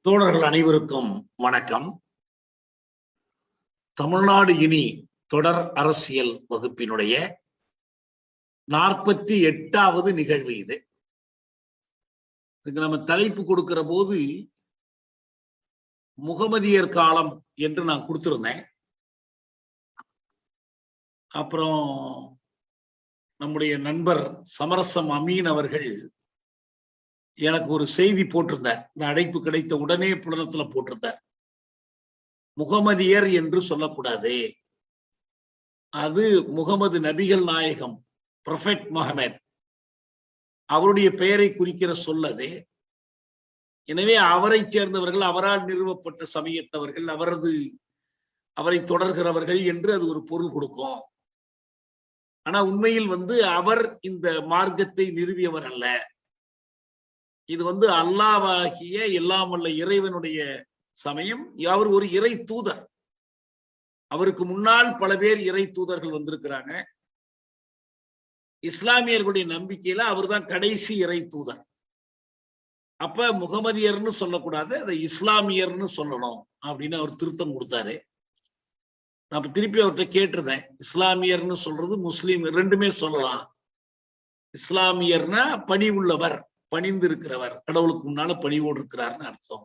தோழர்கள் அனைவருக்கும் வணக்கம். தமிழ்நாடு இனி தொடர் அரசியல் வகுப்பினுடைய 48வது நிகழ்வு இது. இதுக்கு நம்ம தலைப்பு கொடுக்கிற போது முகமதியர் காலம் என்று நான் கொடுத்திருந்தேன். அப்புறம் நம்முடைய நண்பர் சமரசம் அமீன் அவர்கள் எனக்கு ஒரு செய்தி போட்டிருந்தார். இந்த அழைப்பு கிடைத்த உடனே புலனத்துல போட்டிருந்தார், முகமதியர் என்று சொல்லக்கூடாது, அது முகமது நபிகள் நாயகம் ப்ரொஃபெட் முஹம்மத் அவருடைய பெயரை குறிக்கிற சொல்லது. எனவே அவரை சேர்ந்தவர்கள், அவரால் நிறுவப்பட்ட சமயத்தவர்கள், அவரை தொடர்கிறவர்கள் என்று அது ஒரு பொருள் கொடுக்கும். ஆனா உண்மையில் அவர் இந்த மார்க்கத்தை நிறுவியவர் அல்ல. இது அல்லாஹ்வாகிய எல்லாம் வல்ல இறைவனுடைய சமயம். அவர் ஒரு இறை தூதர். அவருக்கு முன்னால் பல பேர் இறை தூதர்கள் வந்திருக்கிறாங்க. இஸ்லாமியர்களுடைய நம்பிக்கையில அவர் தான் கடைசி இறை தூதர். அப்ப முகமதியர்னு சொல்லக்கூடாது, அதை இஸ்லாமியர்னு சொல்லணும் அப்படின்னு அவர் திருத்தம் கொடுத்தாரு. நான் திருப்பி அவர்கிட்ட கேட்டிருந்தேன், இஸ்லாமியர்னு சொல்றது முஸ்லீம் ரெண்டுமே சொல்லலாம். இஸ்லாமியர்னா பணி உள்ளவர், பணிந்து இருக்கிறவர், கடவுளுக்கு முன்னால பணிவோடு இருக்கிறார்னு அர்த்தம்.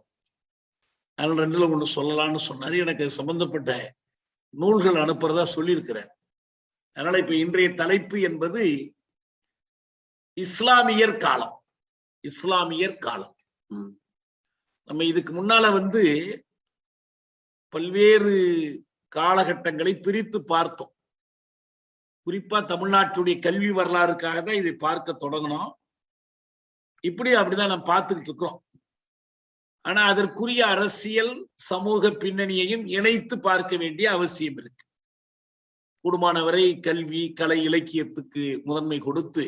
அதனால ரெண்டுல ஒண்ணு சொல்லலாம்னு சொன்னாரு. எனக்கு சம்பந்தப்பட்ட நூல்கள் அனுப்புறதா சொல்லியிருக்கிறார். அதனால இப்ப இன்றைய தலைப்பு என்பது இஸ்லாமியர் காலம். இஸ்லாமியர் காலம். நம்ம இதுக்கு முன்னால பல்வேறு காலகட்டங்களை பிரித்து பார்த்தோம். குறிப்பா தமிழ்நாட்டுடைய கல்வி வரலாறுக்காக தான் இதை பார்க்க தொடங்கணும். அப்படிதான் நம்ம பார்த்துக்கிட்டு இருக்கிறோம். ஆனா அதற்குரிய அரசியல் சமூக பின்னணியையும் இணைத்து பார்க்க வேண்டிய அவசியம் இருக்கு. கூடுமானவரை கல்வி, கலை, இலக்கியத்துக்கு முதன்மை கொடுத்து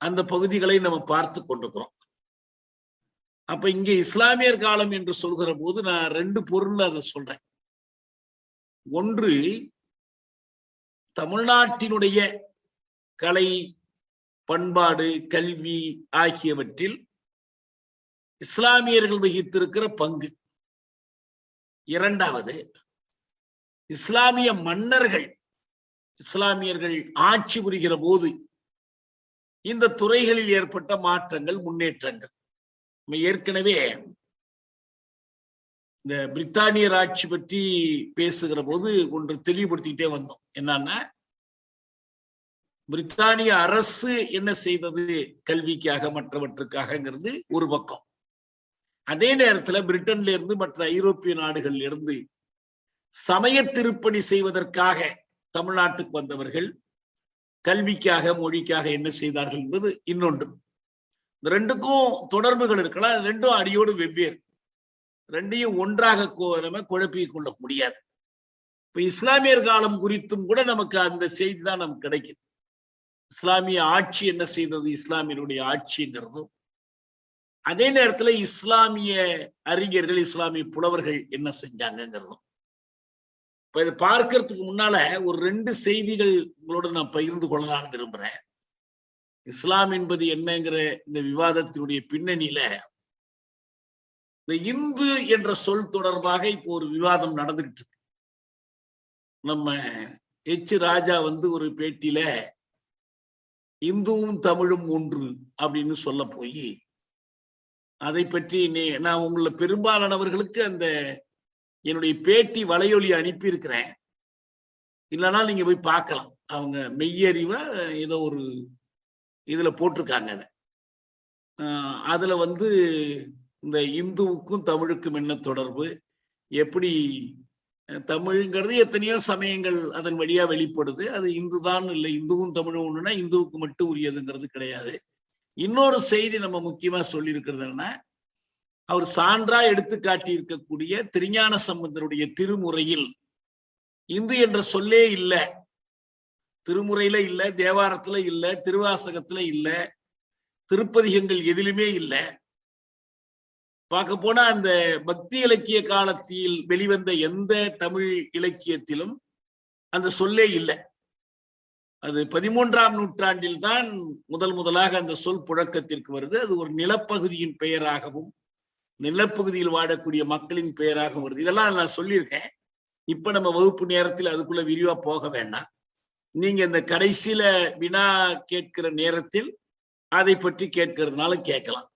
அந்த பகுதிகளை நம்ம பார்த்து கொண்டிருக்கிறோம். அப்ப இங்கே இஸ்லாமியர் காலம் என்று சொல்கிற போது நான் ரெண்டு பொருள் அதை சொல்றேன். ஒன்று, தமிழ்நாட்டினுடைய கலை, பண்பாடு, கல்வி ஆகியவற்றில் இஸ்லாமியர்கள் வகித்திருக்கிற பங்கு. இரண்டாவது, இஸ்லாமிய மன்னர்கள், இஸ்லாமியர்கள் ஆட்சி புரிகிற போது இந்த துறைகளில் ஏற்பட்ட மாற்றங்கள், முன்னேற்றங்கள். நம்ம ஏற்கனவே இந்த பிரித்தானியர் ஆட்சி பற்றி பேசுகிற போது ஒன்று தெளிவுபடுத்திக்கிட்டே வந்தோம். என்னன்னா, பிரித்தானிய அரசு என்ன செய்தது கல்விக்காக மற்றவற்றுக்காகங்கிறது ஒரு பக்கம். அதே நேரத்துல பிரிட்டன்ல இருந்து மற்ற ஐரோப்பிய நாடுகள்ல இருந்து சமய திருப்பணி செய்வதற்காக தமிழ்நாட்டுக்கு வந்தவர்கள் கல்விக்காக, மொழிக்காக என்ன செய்தார்கள் என்பது இன்னொன்று. இந்த ரெண்டுக்கும் தொடர்புகள் இருக்கலாம். ரெண்டும் அடியோடு வெவ்வேறு. ரெண்டையும் ஒன்றாக நம்ம குழப்பிக் கொள்ள முடியாது. இப்ப இஸ்லாமியர் காலம் குறித்தும் கூட நமக்கு அந்த செய்தி தான் நமக்கு கிடைக்குது. இஸ்லாமிய ஆட்சி என்ன செய்தது, இஸ்லாமியருடைய ஆட்சிங்கிறதும், அதே நேரத்துல இஸ்லாமிய அறிஞர்கள், இஸ்லாமிய புலவர்கள் என்ன செஞ்சாங்கிறதும். இப்ப இதை பார்க்கறதுக்கு முன்னால ஒரு ரெண்டு செய்திகள் உங்களோட நான் பகிர்ந்து கொள்ளலாம்னு விரும்புறேன். இஸ்லாம் என்பது என்னங்கிற இந்த விவாதத்தினுடைய பின்னணியில இந்த இந்து என்ற சொல் தொடர்பாக இப்போ ஒரு விவாதம் நடந்துகிட்டு இருக்கு. நம்ம எச் ராஜா ஒரு பேட்டியில இந்துவும் தமிழும் ஒன்று அப்படின்னு சொல்ல போய் அதை பற்றி நான் உங்களை பெரும்பாலானவர்களுக்கு அந்த என்னுடைய பேட்டி வலையொலி அனுப்பி இருக்கிறேன். இல்லைன்னா நீங்க போய் பார்க்கலாம். அவங்க மெய்யறிவா ஏதோ ஒரு இதுல போட்டிருக்காங்க. அதுல இந்த இந்துவுக்கும் தமிழுக்கும் என்ன தொடர்பு, எப்படி தமிழ்ங்கிறது எத்தனையோ சமயங்கள் அதன் வழியா வெளிப்படுது. அது இந்து தான் இல்லை, இந்துவும் தமிழும் ஒண்ணுன்னா இந்துவுக்கு மட்டும் உரியதுங்கிறது கிடையாது. இன்னொரு செய்தி நம்ம முக்கியமா சொல்லி இருக்கிறது என்ன, அவர் சான்றா எடுத்து காட்டி இருக்கக்கூடிய திருஞான சம்பந்தருடைய திருமுறையில் இந்து என்ற சொல்லே இல்லை. திருமுறையில இல்லை, தேவாரத்துல இல்லை, திருவாசகத்துல இல்லை, திருப்பதிகங்கள் எதிலுமே இல்லை. பார்க்க போனா அந்த பக்தி இலக்கிய காலத்தில் வெளிவந்த எந்த தமிழ் இலக்கியத்திலும் அந்த சொல்லே இல்லை. அது 13ஆம் நூற்றாண்டில் தான் முதலாக அந்த சொல் புழக்கத்திற்கு வருது. அது ஒரு நிலப்பகுதியின் பெயராகவும் நிலப்பகுதியில் வாழக்கூடிய மக்களின் பெயராக வருது. இதெல்லாம் நான் சொல்லியிருக்கேன். இப்ப நம்ம வகுப்பு நேரத்தில் அதுக்குள்ள விரிவா போக வேண்டாம். நீங்க இந்த கடைசியில வினா கேட்கிற நேரத்தில் அதை பற்றி கேட்கிறதுனால கேட்கலாம்.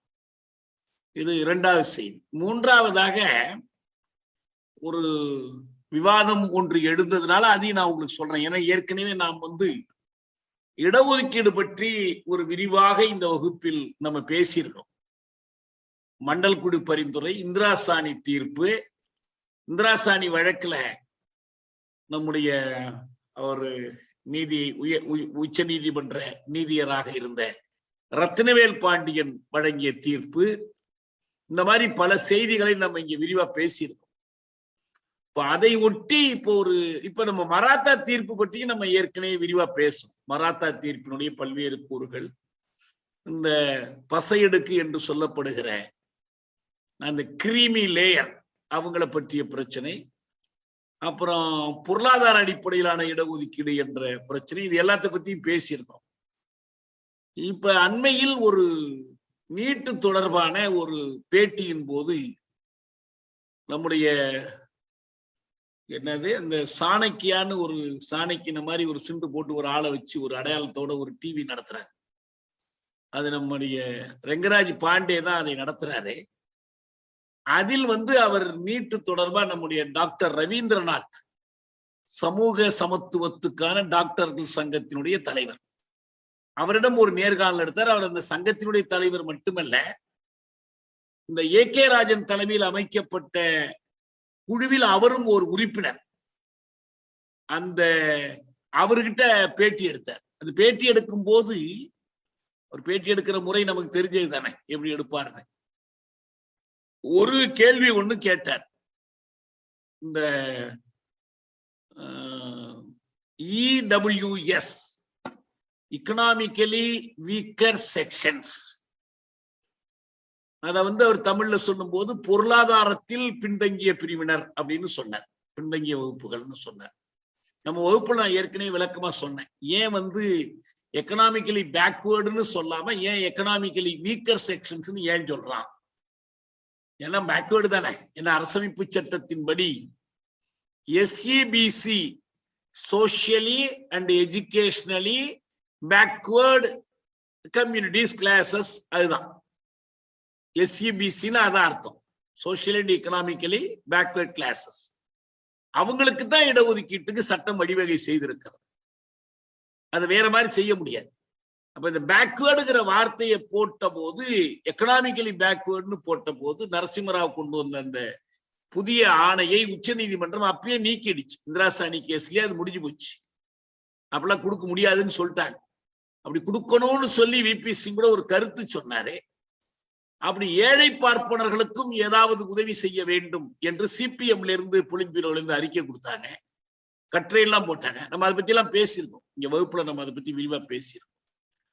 இது இரண்டாவது செய்தி. மூன்றாவதாக ஒரு விவாதம் ஒன்று எழுந்ததுனால அதையும் நான் உங்களுக்கு சொல்றேன். ஏன்னா ஏற்கனவே நாம் இடஒதுக்கீடு பற்றி ஒரு விரிவாக இந்த வகுப்பில் நம்ம பேசியிருக்கோம். மண்டல் குழு பரிந்துரை, இந்திரா சாணி தீர்ப்பு. இந்திரா சாணி வழக்குல நம்முடைய அவர் உச்ச நீதிமன்ற நீதியராக இருந்த ரத்னவேல் பாண்டியன் வழங்கிய தீர்ப்பு. இந்த மாதிரி பல செய்திகளை நம்ம இங்க விரிவா பேசியிருக்கோம். இப்ப அதை ஒட்டி இப்ப நம்ம மராத்தா தீர்ப்பு பற்றியும் நம்ம ஏற்கனவே விரிவா பேசும். மராத்தா தீர்ப்பினுடைய பல்வேறு கூறுகள், இந்த பசையெடுக்கு என்று சொல்லப்படுகிற அந்த கிரீமி லேயர் அவங்கள பற்றிய பிரச்சனை, அப்புறம் பொருளாதார அடிப்படையிலான இடஒதுக்கீடு என்ற பிரச்சனை, இது எல்லாத்த பத்தியும் பேசியிருக்கோம். இப்ப அண்மையில் ஒரு நீட்டு தொடர்பான ஒரு பேட்டியின் போது நம்முடைய அந்த சாணக்கியான்னு ஒரு சாணக்கின மாதிரி ஒரு சிண்டு போட்டு ஒரு ஆளை வச்சு ஒரு அடையாளத்தோட ஒரு டிவி நடத்துறாரு. அது நம்முடைய ரெங்கராஜ் பாண்டே தான் அதை நடத்துறாரு. அதில் அவர் நீட்டு தொடர்பா நம்முடைய டாக்டர் ரவீந்திரநாத், சமூக சமத்துவத்துக்கான டாக்டர்கள் சங்கத்தினுடைய தலைவர், அவரிடம் ஒரு நேர்காணல் எடுத்தார். அவர் அந்த சங்கத்தினுடைய தலைவர் மட்டுமல்ல, இந்த ஏ.கே. ராஜன் தலைமையில் அமைக்கப்பட்ட குழுவில் அவரும் ஒரு உறுப்பினர். அவர்கிட்ட பேட்டி எடுத்தார். அந்த பேட்டி எடுக்கும் போது, ஒரு பேட்டி எடுக்கிற முறை நமக்கு தெரிஞ்சது தானே, எப்படி எடுப்பாருன்னு. ஒரு கேள்வி ஒண்ணு கேட்டார். இந்த EWS, எக்கனாமிக்கலி வீக்கர் செக்ஷன்ஸ், அத அவர் தமிழ்ல சொல்லும் போது பொருளாதாரத்தில் பின்தங்கிய பிரிவினர் அப்படின்னு சொன்னார். பின்தங்கிய வகுப்புகள்னு சொன்னார். நம்ம வகுப்புல நான் ஏற்கனவே விளக்கமா சொன்னேன். ஏன் எக்கனாமிக்கலி பேக்வேர்டுன்னு சொல்லாம ஏன் எக்கனாமிக்கலி வீக்கர் செக்ஷன்ஸ் ஏன் சொல்றான்? ஏன்னா பேக்வேர்டு தானே. ஏன்னா அரசமைப்பு சட்டத்தின்படி SEBC, socially and educationally backward communities classes, அதுதான் SEBCன்னு அதான் அர்த்தம். Social and economically backward classes. அவங்களுக்கு தான் இடஒதுக்கீட்டுக்கு சட்டம் வழிவகை செய்திருக்கிறது. அது வேற மாதிரி செய்ய முடியாது. அப்ப இந்த பேக்வேர்டுங்கிற வார்த்தையை போட்ட போது, எக்கனாமிக்கலி பேக்வேர்டுன்னு போட்ட போது, நரசிம்மராவ் கொண்டு வந்த அந்த புதிய ஆணையை உச்ச நீதிமன்றம் அப்பயே நீக்கிடுச்சு. இந்திரா சாணி கேஸ்லயே அது முடிஞ்சு போச்சு. அப்பெல்லாம் கொடுக்க முடியாதுன்னு சொல்லிட்டாங்க. அப்படி கொடுக்கணும்னு சொல்லி VP சிங் கூட ஒரு கருத்து சொன்னாரு. அப்படி ஏழை பார்ப்பனர்களுக்கும் ஏதாவது உதவி செய்ய வேண்டும் என்று CPMல இருந்து பொலிட் பியூரோல இருந்து அறிக்கை கொடுத்தாங்க. கட்டுரையெல்லாம் போட்டாங்க. நம்ம அதை பத்தி எல்லாம் பேசியிருக்கோம். இங்க வகுப்புல நம்ம அதை பத்தி விரிவா பேசியிருக்கோம்.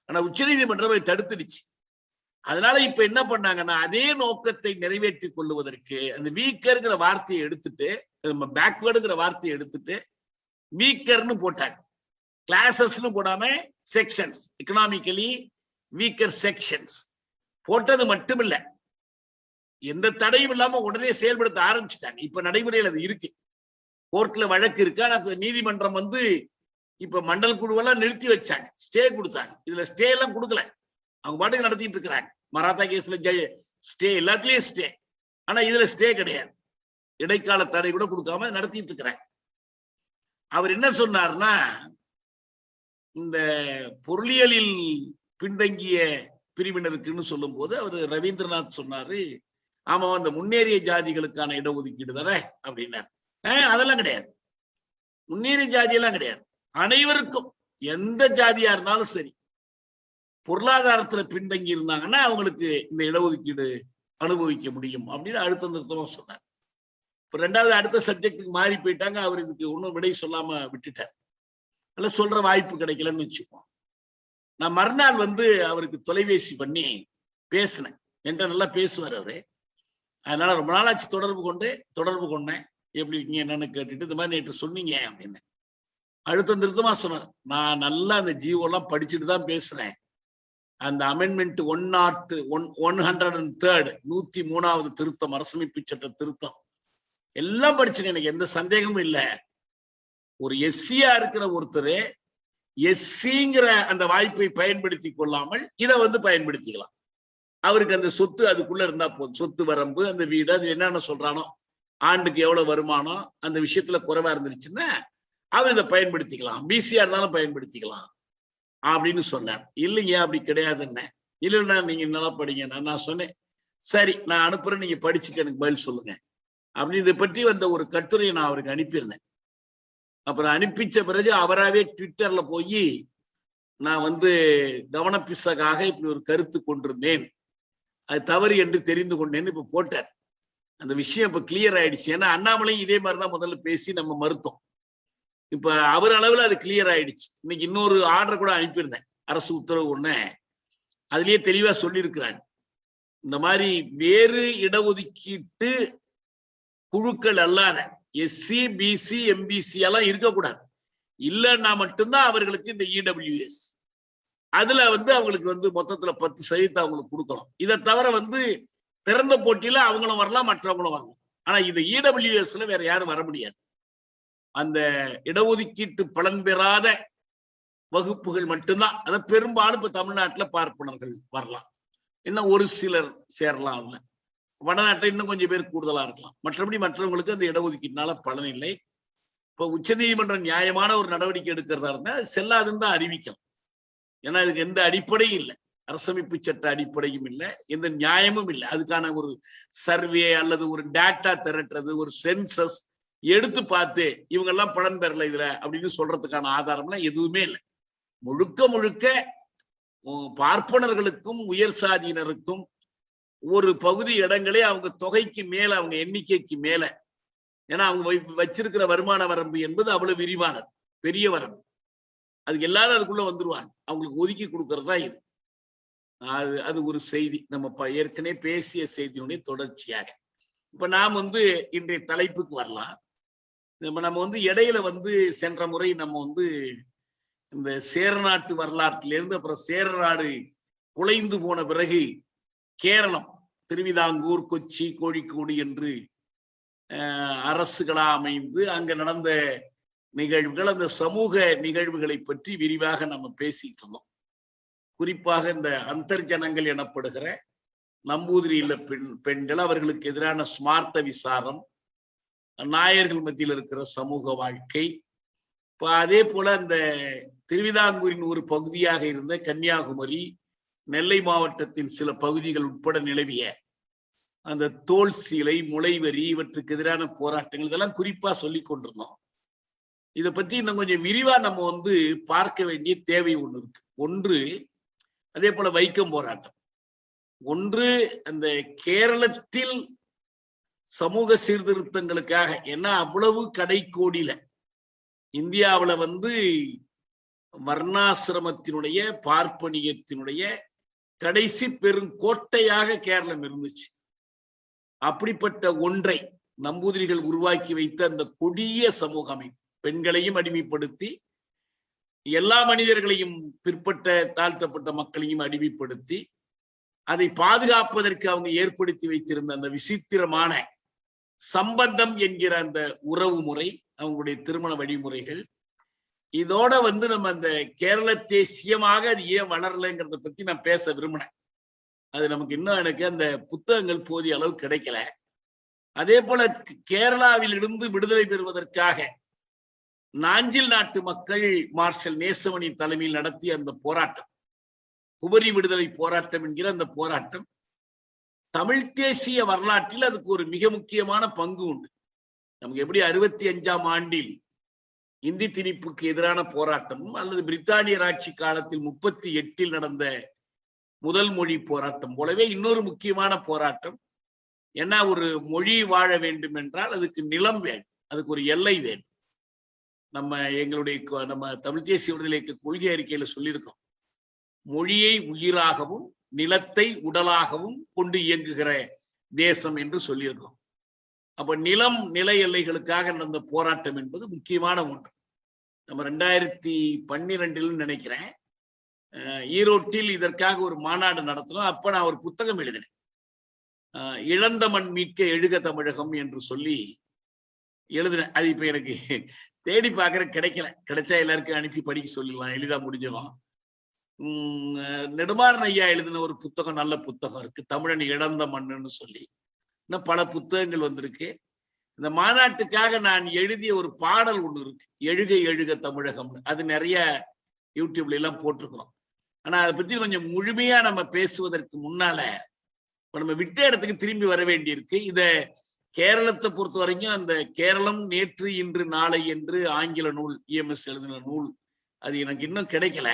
ஆனா உச்ச நீதிமன்றம் அதை தடுத்துடுச்சு. அதனால இப்ப என்ன பண்ணாங்கன்னா, அதே நோக்கத்தை நிறைவேற்றி கொள்ளுவதற்கு அந்த வீக்கர்ங்கிற வார்த்தையை எடுத்துட்டு, பேக்வேர்டுங்கிற வார்த்தையை எடுத்துட்டு வீக்கர்னு போட்டாங்க. கிளாஸஸ்னு போடாம செக்ஷன்ஸ், எக்கனாமிக்கலி வீக்கர் செக்ஷன்ஸ் போட்டது மட்டுமில்ல, எந்த தடையும் இல்லாம உடனே செயல்படுத்த ஆரம்பிச்சுட்டாங்க. இப்ப நடைமுறையில் அது இருக்கு. கோர்ட்ல வழக்கு இருக்கு. ஆனா நீதிமன்றம் இப்ப மண்டல் குழுவெல்லாம் நிறுத்தி வச்சாங்க, ஸ்டே கொடுத்தாங்க. இதுல ஸ்டே எல்லாம் கொடுக்கல, அவங்க பாட்டுக்கு நடத்திட்டு இருக்கிறாங்க. மராத்தா கேஸ்ல ஸ்டே, எல்லாத்துலயும் ஸ்டே. ஆனா இதுல ஸ்டே கிடையாது. இடைக்கால தடை கூட கொடுக்காம நடத்திட்டு இருக்கிறாங்க. அவர் என்ன சொன்னார்னா, இந்த பொருளியலில் பின்தங்கிய பிரிவினருக்குன்னு சொல்லும் போது அவர் ரவீந்திரநாத் சொன்னாரு, ஆமா அந்த முன்னேறிய ஜாதிகளுக்கான இடஒதுக்கீடு தானே அப்படின்னாரு. அதெல்லாம் கிடையாது, முன்னேறிய ஜாதி எல்லாம் கிடையாது. அனைவருக்கும், எந்த ஜாதியா இருந்தாலும் சரி, பொருளாதாரத்துல பின்தங்கி இருந்தாங்கன்னா அவங்களுக்கு இந்த இடஒதுக்கீடு அனுபவிக்க முடியும் அப்படின்னு அழுத்தம் திருத்தமா சொன்னார். இப்ப ரெண்டாவது அடுத்த சப்ஜெக்டுக்கு மாறி போயிட்டாங்க. அவர் இதுக்கு ஒன்னும் விடை சொல்லாம விட்டுட்டார். அல்ல சொல்ற வாய்ப்பு கிடைக்கலன்னு வச்சுப்போம். நான் மறுநாள் அவருக்கு தொலைபேசி பண்ணி பேசினேன். என்கிட்ட நல்லா பேசுவார் அவரு. அதனால ரொம்ப நாளாச்சு தொடர்பு கொண்டேன். எப்படி இருக்கீங்க என்னன்னு கேட்டுட்டு, இந்த மாதிரி நேற்று சொன்னீங்க அப்படின்னு அழுத்தம் திருத்தமா சொன்னேன். நான் நல்லா அந்த ஜீவெல்லாம் படிச்சுட்டு தான் பேசுறேன். அந்த அமெண்ட்மெண்ட் 103 திருத்தம், அரசமைப்பு சட்ட திருத்தம் எல்லாம் படிச்சுங்க. எனக்கு எந்த சந்தேகமும் இல்லை. ஒரு எஸ்சியா இருக்கிற ஒருத்தர் எஸ்சிங்கிற அந்த வாய்ப்பை பயன்படுத்தி கொள்ளாமல் இதை பயன்படுத்திக்கலாம். அவருக்கு அந்த சொத்து அதுக்குள்ள இருந்தா போதும். சொத்து வரம்பு, அந்த வீடு, அது என்னென்ன சொல்றானோ, ஆண்டுக்கு எவ்வளவு வருமானம், அந்த விஷயத்துல குறைவா இருந்துருச்சுன்னா அவர் இதை பயன்படுத்திக்கலாம். பிசியா இருந்தாலும் பயன்படுத்திக்கலாம் அப்படின்னு சொன்னார். இல்லைங்க அப்படி கிடையாதுன்னு. இல்லைன்னா நீங்க நல்லா படிங்க. நான் சொன்னேன், சரி நான் அனுப்புறேன், நீங்க படிச்சுட்டு எனக்கு பதில் சொல்லுங்க அப்படின்னு இதை பற்றி வந்த ஒரு கட்டுரையை நான் அவருக்கு அனுப்பியிருந்தேன். அப்புறம் அனுப்பிச்ச பிறகு அவராகவே ட்விட்டர்ல போய் நான் கவனப்பிசகாக இப்படி ஒரு கருத்து கொண்டிருந்தேன், அது தவறு என்று தெரிந்து கொண்டேன்னு இப்ப போட்டார். அந்த விஷயம் இப்ப கிளியர் ஆயிடுச்சு. ஏன்னா அண்ணாமலையும் இதே மாதிரிதான் முதல்ல பேசி நம்ம மறுத்தோம். இப்ப அவர் அளவுல அது கிளியர் ஆயிடுச்சு. இன்னைக்கு இன்னொரு ஆர்டர் கூட அனுப்பியிருந்தேன், அரசு உத்தரவு ஒண்ணு, அதுலயே தெளிவா சொல்லியிருக்கிறாங்க. இந்த மாதிரி வேறு இடஒதுக்கீட்டு குழுக்கள் அல்லாத எஸ்சி, பிசி, எம்பிசி எல்லாம் இருக்கக்கூடாது. இல்லைன்னா மட்டும்தான் அவர்களுக்கு இந்த இடபிள்யூஎஸ். அதுல அவங்களுக்கு மொத்தத்துல 10% அவங்களுக்கு கொடுக்கணும். இதை தவிர திறந்த போட்டியில அவங்களும் வரலாம், மற்றவங்களும் வரலாம். ஆனா இது இடபிள்யூஎஸ்ல வேற யாரும் வர முடியாது. அந்த இடஒதுக்கீட்டு பலன் பெறாத வகுப்புகள் மட்டும்தான். அதை பெரும்பாலும் இப்ப தமிழ்நாட்டுல பார்ப்பனர்கள் வரலாம், இன்னும் ஒரு சிலர் சேரலாம். வடநாட்டில் இன்னும் கொஞ்சம் பேர் கூடுதலா இருக்கலாம். மற்றபடி மற்றவங்களுக்கு அந்த இடஒதுக்கீட்டுனால பலன் இல்லை. இப்ப உச்ச நீதிமன்றம் நியாயமான ஒரு நடவடிக்கை எடுக்கிறதா இருந்தா செல்லாதுன்னு தான் அறிவிக்கும். ஏன்னா இதுக்கு எந்த அடிப்படையும் இல்லை, அரசமைப்பு சட்ட அடிப்படையும் இல்லை, எந்த நியாயமும் இல்லை. அதுக்கான ஒரு சர்வே அல்லது ஒரு டேட்டா திரட்டுறது, ஒரு சென்சஸ் எடுத்து பார்த்து இவங்க எல்லாம் பலன் பெறல இதுல அப்படின்னு சொல்றதுக்கான ஆதாரம்லாம் எதுவுமே இல்லை. முழுக்க முழுக்க பார்ப்பனர்களுக்கும் உயர் சாதியினருக்கும் ஒரு பகுதி இடங்களே அவங்க தொகைக்கு மேல, அவங்க எண்ணிக்கைக்கு மேல. ஏன்னா அவங்க வச்சிருக்கிற வருமான வரம்பு என்பது அவ்வளவு விரிவானது, பெரிய வரம்பு. அதுக்கு எல்லாரும் அதுக்குள்ள வந்துருவாங்க. அவங்களுக்கு ஒதுக்கி கொடுக்கறதா இது. அது ஒரு செய்தி. நம்ம ஏற்கனவே பேசிய செய்தியுடைய தொடர்ச்சியாக இப்ப நாம் இன்றைய தலைப்புக்கு வரலாம். நம்ம இடையில சென்ற முறை நம்ம இந்த சேரநாட்டு வரலாற்றிலிருந்து அப்புறம் சேரநாடு குலைந்து போன பிறகு கேரளம், திருவிதாங்கூர், கொச்சி, கோழிக்கோடு என்று அரசுகளா அமைந்து அங்க நடந்த நிகழ்வுகள், அந்த சமூக நிகழ்வுகளை பற்றி விரிவாக நம்ம பேசிட்டு இருந்தோம். குறிப்பாக இந்த அந்தர்ஜனங்கள் எனப்படுகிற நம்பூதிரி இல்ல பெண்கள், அவர்களுக்கு எதிரான ஸ்மார்த்த விசாரம், நாயர்கள் மத்தியில் இருக்கிற சமூக வாழ்க்கை, இப்ப அதே போல இந்த திருவிதாங்கூரின் ஒரு பகுதியாக இருந்த கன்னியாகுமரி, நெல்லை மாவட்டத்தின் சில பகுதிகள் உட்பட நிலவிய அந்த தோல் சீலை, முளைவரி, இவற்றுக்கு எதிரான போராட்டங்கள், இதெல்லாம் குறிப்பா சொல்லி கொண்டிருந்தோம். இதை பத்தி இன்னும் கொஞ்சம் விரிவா நம்ம பார்க்க வேண்டிய தேவை ஒண்ணு இருக்கு. ஒன்று அதே போல வைக்கம் போராட்டம். ஒன்று அந்த கேரளத்தில் சமூக சீர்திருத்தங்களுக்காக, ஏன்னா அவ்வளவு கடைக்கோடியில இந்தியாவுல வர்ணாசிரமத்தினுடைய, பார்ப்பனியத்தினுடைய கடைசி பெருங்கோட்டையாக கேரளம் இருந்துச்சு. அப்படிப்பட்ட ஒன்றை நம்பூதிரிகள் உருவாக்கி வைத்த அந்த கொடிய சமூக அமைப்பு, பெண்களையும் அடிமைப்படுத்தி எல்லா மனிதர்களையும், பிற்பட்ட தாழ்த்தப்பட்ட மக்களையும் அடிமைப்படுத்தி அதை பாதுகாப்பதற்கு அவங்க ஏற்படுத்தி வைத்திருந்த அந்த விசித்திரமான சம்பந்தம் என்கிற அந்த உறவு முறை, அவங்களுடைய திருமண வழிமுறைகள், இதோட நம்ம அந்த கேரள தேசியமாக அது ஏன் வளரலைங்கிறத பத்தி நான் பேச விரும்பினேன். அது நமக்கு இன்னும் எனக்கு அந்த புத்தகங்கள் போதிய அளவு கிடைக்கல. அதே போல கேரளாவில் இருந்து விடுதலை பெறுவதற்காக நாஞ்சில் நாட்டு மக்கள் மார்ஷல் நேசமணி தலைமையில் நடத்திய அந்த போராட்டம், குமரி விடுதலை போராட்டம் என்கிற அந்த போராட்டம் தமிழ் தேசிய வரலாற்றில் அதுக்கு ஒரு மிக முக்கியமான பங்கு உண்டு. நமக்கு எப்படி 65ஆம் ஆண்டில் இந்தி திணிப்புக்கு எதிரான போராட்டமும், அல்லது பிரித்தானியர் ஆட்சி காலத்தில் 38இல் நடந்த முதல் மொழி போராட்டம் போலவே இன்னொரு முக்கியமான போராட்டம். ஏன்னா ஒரு மொழி வாழ வேண்டும் என்றால் அதுக்கு நிலம் வேண்டும், அதுக்கு ஒரு எல்லை வேண்டும். நம்ம தமிழ் தேசிய விடுதலை கொள்கை அறிக்கையில சொல்லியிருக்கோம், மொழியை உயிராகவும் நிலத்தை உடலாகவும் கொண்டு இயங்குகிற தேசம் என்று சொல்லியிருக்கோம். அப்ப நிலம், நில எல்லைகளுக்காக நடந்த போராட்டம் என்பது முக்கியமான ஒன்று. நம்ம 2012 நினைக்கிறேன், ஈரோட்டில் இதற்காக ஒரு மாநாடு நடத்தணும். அப்ப நான் ஒரு புத்தகம் எழுதினேன், இழந்த மண் மீட்க எழுக தமிழகம் என்று சொல்லி எழுதினேன். அது இப்ப எனக்கு தேடி பார்க்கற கிடைக்கல. கிடைச்சா எல்லாருக்கும் அனுப்பி படிக்க சொல்லிடலாம், எளிதா முடிஞ்சிடும். நெடுமாறன் ஐயா எழுதின ஒரு புத்தகம், நல்ல புத்தகம் இருக்கு, தமிழன் இழந்த மண்ணுன்னு சொல்லி. இன்னும் பல புத்தகங்கள் வந்திருக்கு. இந்த மாநாட்டுக்காக நான் எழுதிய ஒரு பாடல் ஒண்ணு இருக்கு, எழுக எழுக தமிழகம். அது நிறைய யூடியூப்ல எல்லாம் போட்டிருக்கிறோம். ஆனா அதை பத்தி கொஞ்சம் முழுமையா நம்ம பேசுவதற்கு முன்னால இப்ப நம்ம விட்ட இடத்துக்கு திரும்பி வர வேண்டியிருக்கு. இத கேரளத்தை பொறுத்த வரைக்கும் அந்த கேரளம் நேற்று இன்று நாளை என்று ஆங்கில நூல், இஎம்எஸ் எழுதின நூல், அது எனக்கு இன்னும் கிடைக்கல.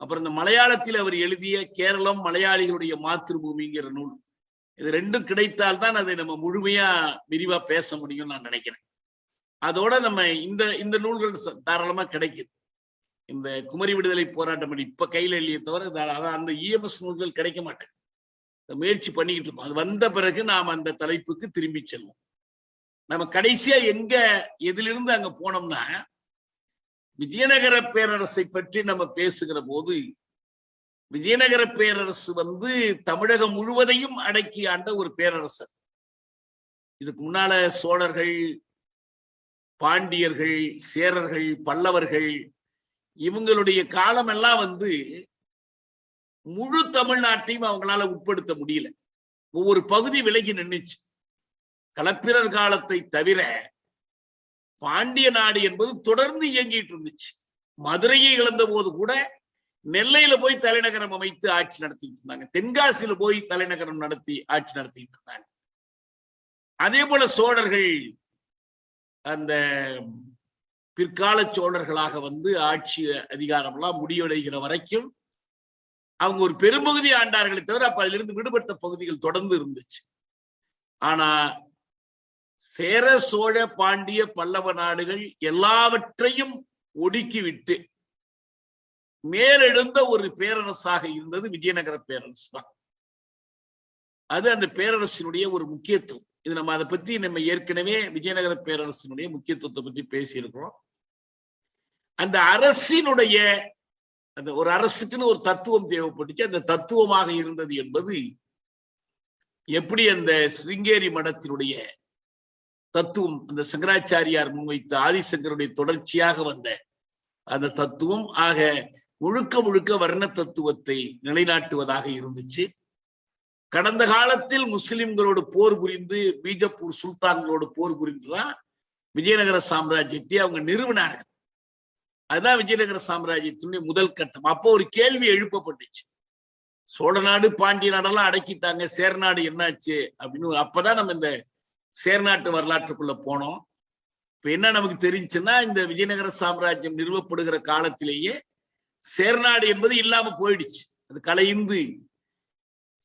அப்புறம் இந்த மலையாளத்தில் அவர் எழுதிய கேரளம் மலையாளிகளுடைய மாத்திருபூமிங்கிற நூல், இது ரெண்டும் கிடைத்தால்தான் அதை நம்ம முழுமையா விரிவா பேச முடியும்னு நான் நினைக்கிறேன். அதோட நம்ம இந்த நூல்கள் தாராளமா கிடைக்குது. இந்த குமரி விடுதலை போராட்டம் இப்ப கையில எழுதிய தவிர அந்த இஎம்எஸ் நூல்கள் கிடைக்க மாட்டேன். முயற்சி பண்ணிக்கிட்டு இருப்போம். அது வந்த பிறகு நாம் அந்த தலைப்புக்கு திரும்பி செல்வோம். நம்ம கடைசியா எதிலிருந்து அங்க போனோம்னா, விஜயநகர பேரரசை பற்றி நம்ம பேசுகிற போது, விஜயநகர பேரரசு தமிழகம் முழுவதையும் அடக்கி ஆண்ட ஒரு பேரரசர். இதுக்கு முன்னால சோழர்கள், பாண்டியர்கள், சேரர்கள், பல்லவர்கள் இவங்களுடைய காலம் எல்லாம் முழு தமிழ்நாட்டையும் அவங்களால உட்படுத்த முடியல. ஒவ்வொரு பகுதி விலகி நின்றுச்சு. களப்பிரர் காலத்தை தவிர பாண்டிய நாடு என்பது தொடர்ந்து இயங்கிட்டு இருந்துச்சு. மதுரையை இழந்த போது கூட நெல்லையில போய் தலைநகரம் அமைத்து ஆட்சி நடத்திட்டு இருந்தாங்க. தென்காசியில போய் தலைநகரம் நடத்தி ஆட்சி நடத்திட்டு இருந்தாங்க. அதே போல சோழர்கள் அந்த பிற்கால சோழர்களாக ஆட்சி அதிகாரம் எல்லாம் முடிவடைகிற வரைக்கும் அவங்க ஒரு பெரும்பகுதி ஆண்டார்களை தவிர அப்ப அதிலிருந்து விடுபட்ட பகுதிகள் தொடர்ந்து இருந்துச்சு. ஆனா சேர, சோழ, பாண்டிய, பல்லவ நாடுகள் எல்லாவற்றையும் ஒடுக்கிவிட்டு மேலெழுந்த ஒரு பேரரசாக இருந்தது விஜயநகர பேரரசு தான். அது அந்த பேரரசினுடைய ஒரு முக்கியத்துவம். இது நம்ம அதை பத்தி நம்ம ஏற்கனவே விஜயநகர பேரரசினுடைய முக்கியத்துவத்தை பத்தி பேசியிருக்கிறோம். அந்த அரசினுடைய அந்த ஒரு அரசுக்குன்னு ஒரு தத்துவம் தேவைப்பட்டுச்சு. அந்த தத்துவமாக இருந்தது என்பது எப்படி அந்த சிருங்கேரி மடத்தினுடைய தத்துவம், அந்த சங்கராச்சாரியார் முன்வைத்த ஆதிசங்கருடைய தொடர்ச்சியாக வந்த அந்த தத்துவம் ஆக முழுக்க முழுக்க வர்ண தத்துவத்தை நிலைநாட்டுவதாக இருந்துச்சு. கடந்த காலத்தில் முஸ்லிம்களோடு போர் புரிந்து, பீஜப்பூர் சுல்தான்களோடு போர் புரிந்துதான் விஜயநகர சாம்ராஜ்யத்தை அவங்க நிறுவினார்கள். அதுதான் விஜயநகர சாம்ராஜ்யத்தினுடைய முதல் கட்டம். அப்போ ஒரு கேள்வி எழுப்பப்பட்டுச்சு, சோழ நாடு, பாண்டிய நாடெல்லாம் அடக்கிட்டாங்க, சேர்நாடு என்னாச்சு அப்படின்னு. அப்பதான் நம்ம இந்த சேர்நாட்டு வரலாற்றுக்குள்ள போனோம். இப்ப என்ன நமக்கு தெரிஞ்சுன்னா, இந்த விஜயநகர சாம்ராஜ்யம் நிறுவப்படுகிற காலத்திலேயே சேர்நாடு என்பது இல்லாம போயிடுச்சு. அது கலைந்து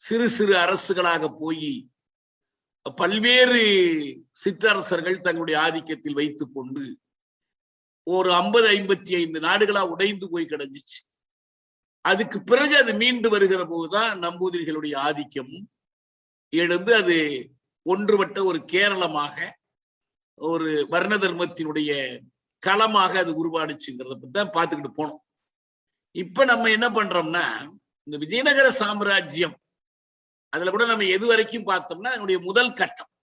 சிறு சிறு அரசுகளாக போய் பல்வேறு சிற்றரசர்கள் தங்களுடைய ஆதிக்கத்தில் வைத்துக் கொண்டு ஒரு 50-55 நாடுகளா உடைந்து போய் கிடந்துச்சு. அதுக்கு பிறகு அது மீண்டு வருகிற போதுதான் நம்பூதிரிகளுடைய ஆதிக்கம் எழுந்து அது ஒன்றுபட்ட ஒரு கேரளமாக, ஒரு வர்ண தர்மத்தினுடைய களமாக அது உருவாடுச்சுங்கிறத பத்தி தான் பார்த்துக்கிட்டு போனோம். இப்ப நம்ம என்ன பண்றோம்னா, இந்த விஜயநகர சாம்ராஜ்யம் அதுல கூட நம்ம எது வரைக்கும் பார்த்தோம்னா, அதனுடைய முதல் கட்டம்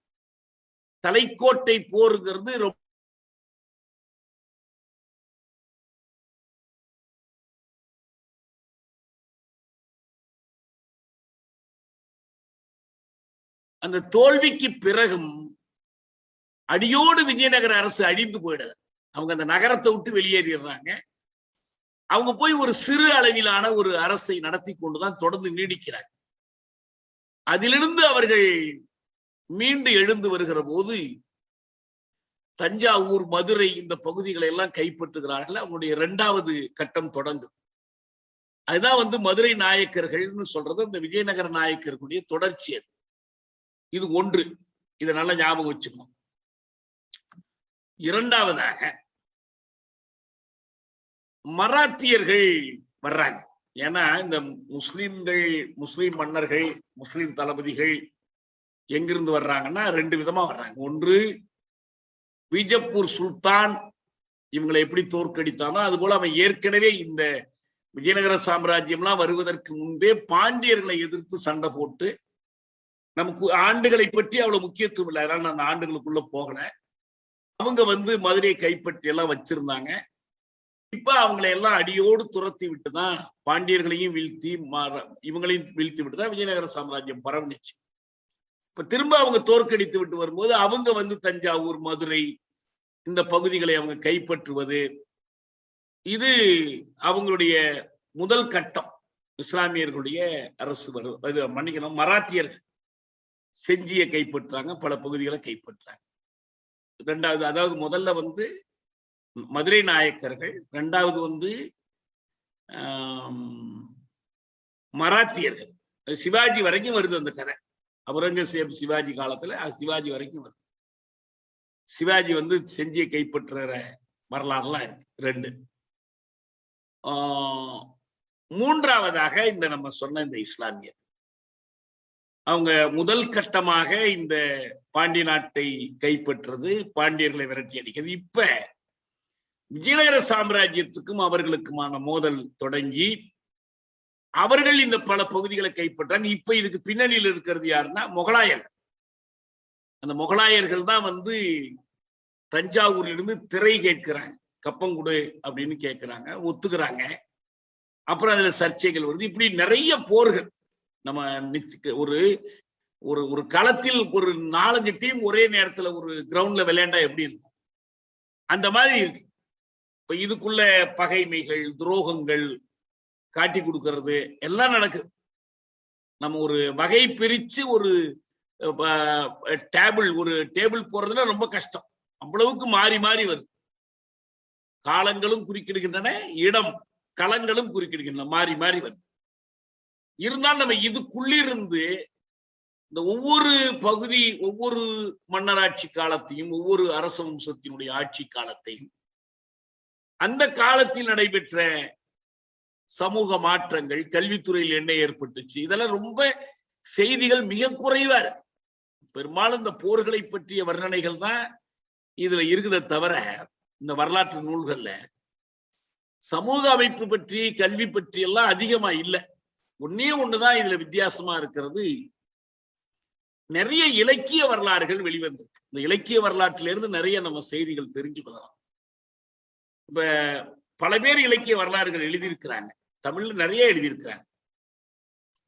தலைக்கோட்டை போருங்கிறது ரொம்ப அந்த தோல்விக்கு பிறகும் அடியோடு விஜயநகர அரசு அழிந்து போயிடுது. அவங்க அந்த நகரத்தை விட்டு வெளியேறிடுறாங்க. அவங்க போய் ஒரு சிறு அளவிலான ஒரு அரசை நடத்தி கொண்டுதான் தொடர்ந்து நீடிக்கிறாங்க. அதிலிருந்து அவர்கள் மீண்டு எழுந்து வருகிற போது தஞ்சாவூர், மதுரை இந்த பகுதிகளை எல்லாம் கைப்பற்றுகிறார்கள். அவங்களுடைய 2வது கட்டம் தொடங்கும். அதுதான் மதுரை நாயக்கர்கள்னு சொல்றது. அந்த விஜயநகர நாயக்கர்களுடைய தொடர்ச்சி அது. இது ஒன்று, இதை நல்லா ஞாபகம் வச்சுக்கணும். 2வதாக மராத்தியர்கள் வர்றாங்க. ஏன்னா இந்த முஸ்லிம் மன்னர்கள், முஸ்லிம் தளபதிகள் எங்கிருந்து வர்றாங்கன்னா 2 விதமா வர்றாங்க. ஒன்று, பீஜப்பூர் சுல்தான் இவங்களை எப்படி தோற்கடித்தானோ அது போல அவன் ஏற்கனவே இந்த விஜயநகர சாம்ராஜ்யம்லாம் வருவதற்கு முன்பே பாண்டியர்களை எதிர்த்து சண்டை போட்டு, நமக்கு ஆண்டுகளை பற்றி அவ்வளவு முக்கியத்துவம் இல்லை, அதனால நான் அந்த ஆண்டுகளுக்குள்ள போகல. அவங்க மதுரையை கைப்பற்றி எல்லாம் வச்சிருந்தாங்க. இப்ப அவங்களை எல்லாம் அடியோடு துரத்தி விட்டுதான் பாண்டியர்களையும் வீழ்த்தி இவங்களையும் வீழ்த்தி விட்டுதான் விஜயநகர சாம்ராஜ்யம் பரவணிச்சு. இப்ப திரும்ப அவங்க தோற்கடித்து விட்டு வரும்போது அவங்க தஞ்சாவூர், மதுரை இந்த பகுதிகளை அவங்க கைப்பற்றுவது, இது அவங்களுடைய முதல் கட்டம். இஸ்லாமியர்களுடைய அரசு மன்னிக்கணும், மராத்தியர்கள் செஞ்சியை கைப்பற்றாங்க, பல பகுதிகளை கைப்பற்றாங்க. இரண்டாவது, அதாவது முதல்ல மதுரை நாயக்கர்கள், இரண்டாவது மராத்தியர்கள். சிவாஜி வரைக்கும் வருது அந்த கதை. அவுரங்கசீப் சிவாஜி காலத்துல சிவாஜி வரைக்கும் வருது. சிவாஜி செஞ்சியை கைப்பற்றுற வரலாறுலாம் இருக்கு. ரெண்டு. மூன்றாவதாக இந்த நம்ம சொன்ன இந்த இஸ்லாமியர், அவங்க முதல் கட்டமாக இந்த பாண்டிய நாட்டை கைப்பற்றுறது, பாண்டியர்களை விரட்டி அடிக்கிறது. இப்ப விஜயநகர சாம்ராஜ்யத்துக்கும் அவர்களுக்குமான மோதல் தொடங்கி அவர்கள் இந்த பல பகுதிகளை கைப்பற்றாங்க. இப்ப இதுக்கு பின்னணியில் இருக்கிறது யாருன்னா முகலாயர்கள். அந்த முகலாயர்கள் தான் தஞ்சாவூர்ல இருந்து திரை கேட்கிறாங்க, கப்பங்குடு அப்படின்னு கேட்கிறாங்க, ஒத்துக்கிறாங்க. அப்புறம் அதுல சர்ச்சைகள் வருது. இப்படி நிறைய போர்கள். நம்ம ஒரு ஒரு ஒரு களத்தில் ஒரு 4-5 டீம் ஒரே நேரத்துல ஒரு கிரவுண்ட்ல விளையாண்டா எப்படி இருக்கும், அந்த மாதிரி இருக்கு. இப்ப இதுக்குள்ள பகைமைகள், துரோகங்கள் காட்டி கொடுக்கறது எல்லாம் நடக்குது. நம்ம ஒரு வகை பிரிச்சு ஒரு டேபிள் போறதுல ரொம்ப கஷ்டம். அவ்வளவுக்கு மாறி மாறி வருது. காலங்களும் குறுக்கிடுகின்றன, இடம் களங்களும் குறுக்கிடுகின்றன, மாறி மாறி வருது. இருந்தாலும் நம்ம இதுக்குள்ளிருந்து இந்த ஒவ்வொரு பகுதி, ஒவ்வொரு மன்னராட்சி காலத்தையும், ஒவ்வொரு அரச வம்சத்தினுடைய ஆட்சி காலத்தையும், அந்த காலத்தில் நடைபெற்ற சமூக மாற்றங்கள், கல்வித்துறையில் என்ன ஏற்பட்டுச்சு, இதெல்லாம் ரொம்ப செய்திகள் மிக குறைவா இருக்கு. பெரும்பாலும் இந்த போர்களை பற்றிய வர்ணனைகள் தான் இதுல இருக்குதே தவிர, இந்த வரலாற்று நூல்கள்ல சமூக அமைப்பு பற்றி, கல்வி பற்றி எல்லாம் அதிகமா இல்லை. ஒன்னே ஒண்ணுதான் இதுல வித்தியாசமா இருக்கிறது, நிறைய இலக்கிய வரலாறுகள் வெளிவந்திருக்கு. இந்த இலக்கிய வரலாற்றிலிருந்து நிறைய நம்ம செய்திகள் தெரிஞ்சுக்கலாம். இப்ப பல பேர் இலக்கிய வரலாறுகள் எழுதியிருக்கிறாங்க, தமிழ்ல நிறைய எழுதியிருக்கிறாங்க.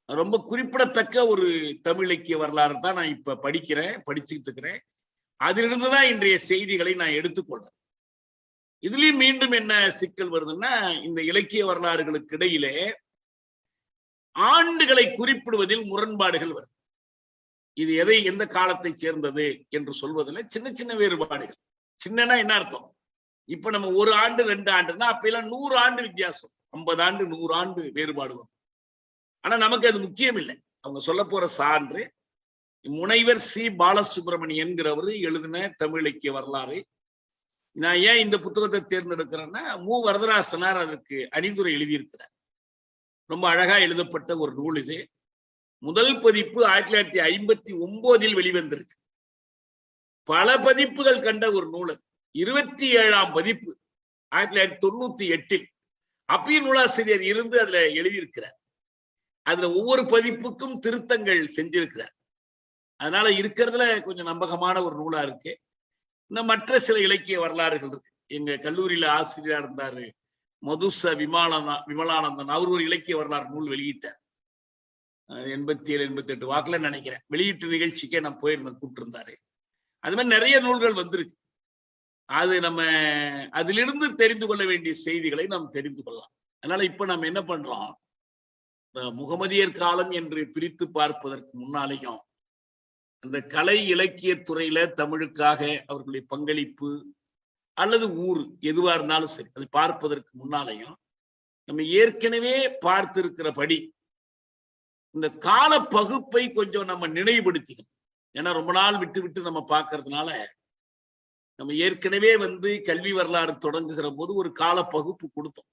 ரொம்ப குறிப்பிடத்தக்க ஒரு தமிழ் இலக்கிய வரலாறு தான் நான் இப்ப படிச்சுட்டு இருக்கிறேன். அதிலிருந்துதான் இன்றைய செய்திகளை நான் எடுத்துக்கொள்றேன். இதுலயும் மீண்டும் என்ன சிக்கல் வருதுன்னா, இந்த இலக்கிய வரலாறுகளுக்கு இடையிலே ஆண்டுகளை குறிப்பிடுவதில் முரண்பாடுகள் வருது. இது எந்த காலத்தை சேர்ந்தது என்று சொல்வதில் சின்ன சின்ன வேறுபாடுகள். சின்னனா என்ன அர்த்தம்? இப்ப நம்ம 1 ஆண்டு 2 ஆண்டுன்னா அப்ப எல்லாம் 100 ஆண்டு வித்தியாசம், 50 ஆண்டு 100 ஆண்டு வேறுபாடு வரும். ஆனா நமக்கு அது முக்கியம் இல்லை. அவங்க சொல்ல போற சான்று முனைவர் சி பாலசுப்ரமணியன் என்கிறவரு எழுதின தமிழ் இலக்கிய வரலாறு. நான் ஏன் இந்த புத்தகத்தை தேர்ந்தெடுக்கிறேன்னா, மு வரதராசனார் அதற்கு அணிந்துரை எழுதியிருக்கிறார். ரொம்ப அழகா எழுதப்பட்ட ஒரு நூல் இது. முதல் பதிப்பு 1959 வெளிவந்திருக்கு. பல பதிப்புகள் கண்ட ஒரு நூல். 27ஆம் பதிப்பு 1998 அப்பைய நூலாசிரியர் இருந்து அதுல எழுதியிருக்கிறார். அதுல ஒவ்வொரு பதிப்புக்கும் திருத்தங்கள் செஞ்சிருக்கிறார். அதனால இருக்கிறதுல கொஞ்சம் நம்பகமான ஒரு நூலா இருக்கு. இன்னும் மற்ற சில இலக்கிய வரலாறுகள் இருக்கு. எங்க கல்லூரியில ஆசிரியரா இருந்தாரு மதுச விமலானந்தன், அவர் ஒரு இலக்கிய வரலாறு நூல் வெளியிட்டார். 87, 88 வாக்குல நினைக்கிறேன். வெளியீட்டு நிகழ்ச்சிக்கே நான் போயிருந்தேன், கூப்பிட்டிருந்தாரு. அது மாதிரி நிறைய நூல்கள் வந்திருக்கு. அது நம்ம அதிலிருந்து தெரிந்து கொள்ள வேண்டிய செய்திகளை நாம் தெரிந்து கொள்ளலாம். அதனால இப்ப நம்ம என்ன பண்றோம், முகமதியர் காலம் என்று பிரித்து பார்ப்பதற்கு முன்னாலேயும் அந்த கலை இலக்கிய துறையில தமிழுக்காக அவர்களுடைய பங்களிப்பு அல்லது ஊர் எதுவா இருந்தாலும் சரி, அதை பார்ப்பதற்கு முன்னாலேயும் நம்ம ஏற்கனவே பார்த்திருக்கிறபடி இந்த கால பகுப்பை கொஞ்சம் நம்ம நினைவுபடுத்திக்கணும். ஏன்னா ரொம்ப நாள் விட்டு விட்டு நம்ம பார்க்கறதுனால நம்ம ஏற்கனவே கல்வி வரலாறு தொடங்குகிற போது ஒரு கால பகுப்பு கொடுத்தோம்.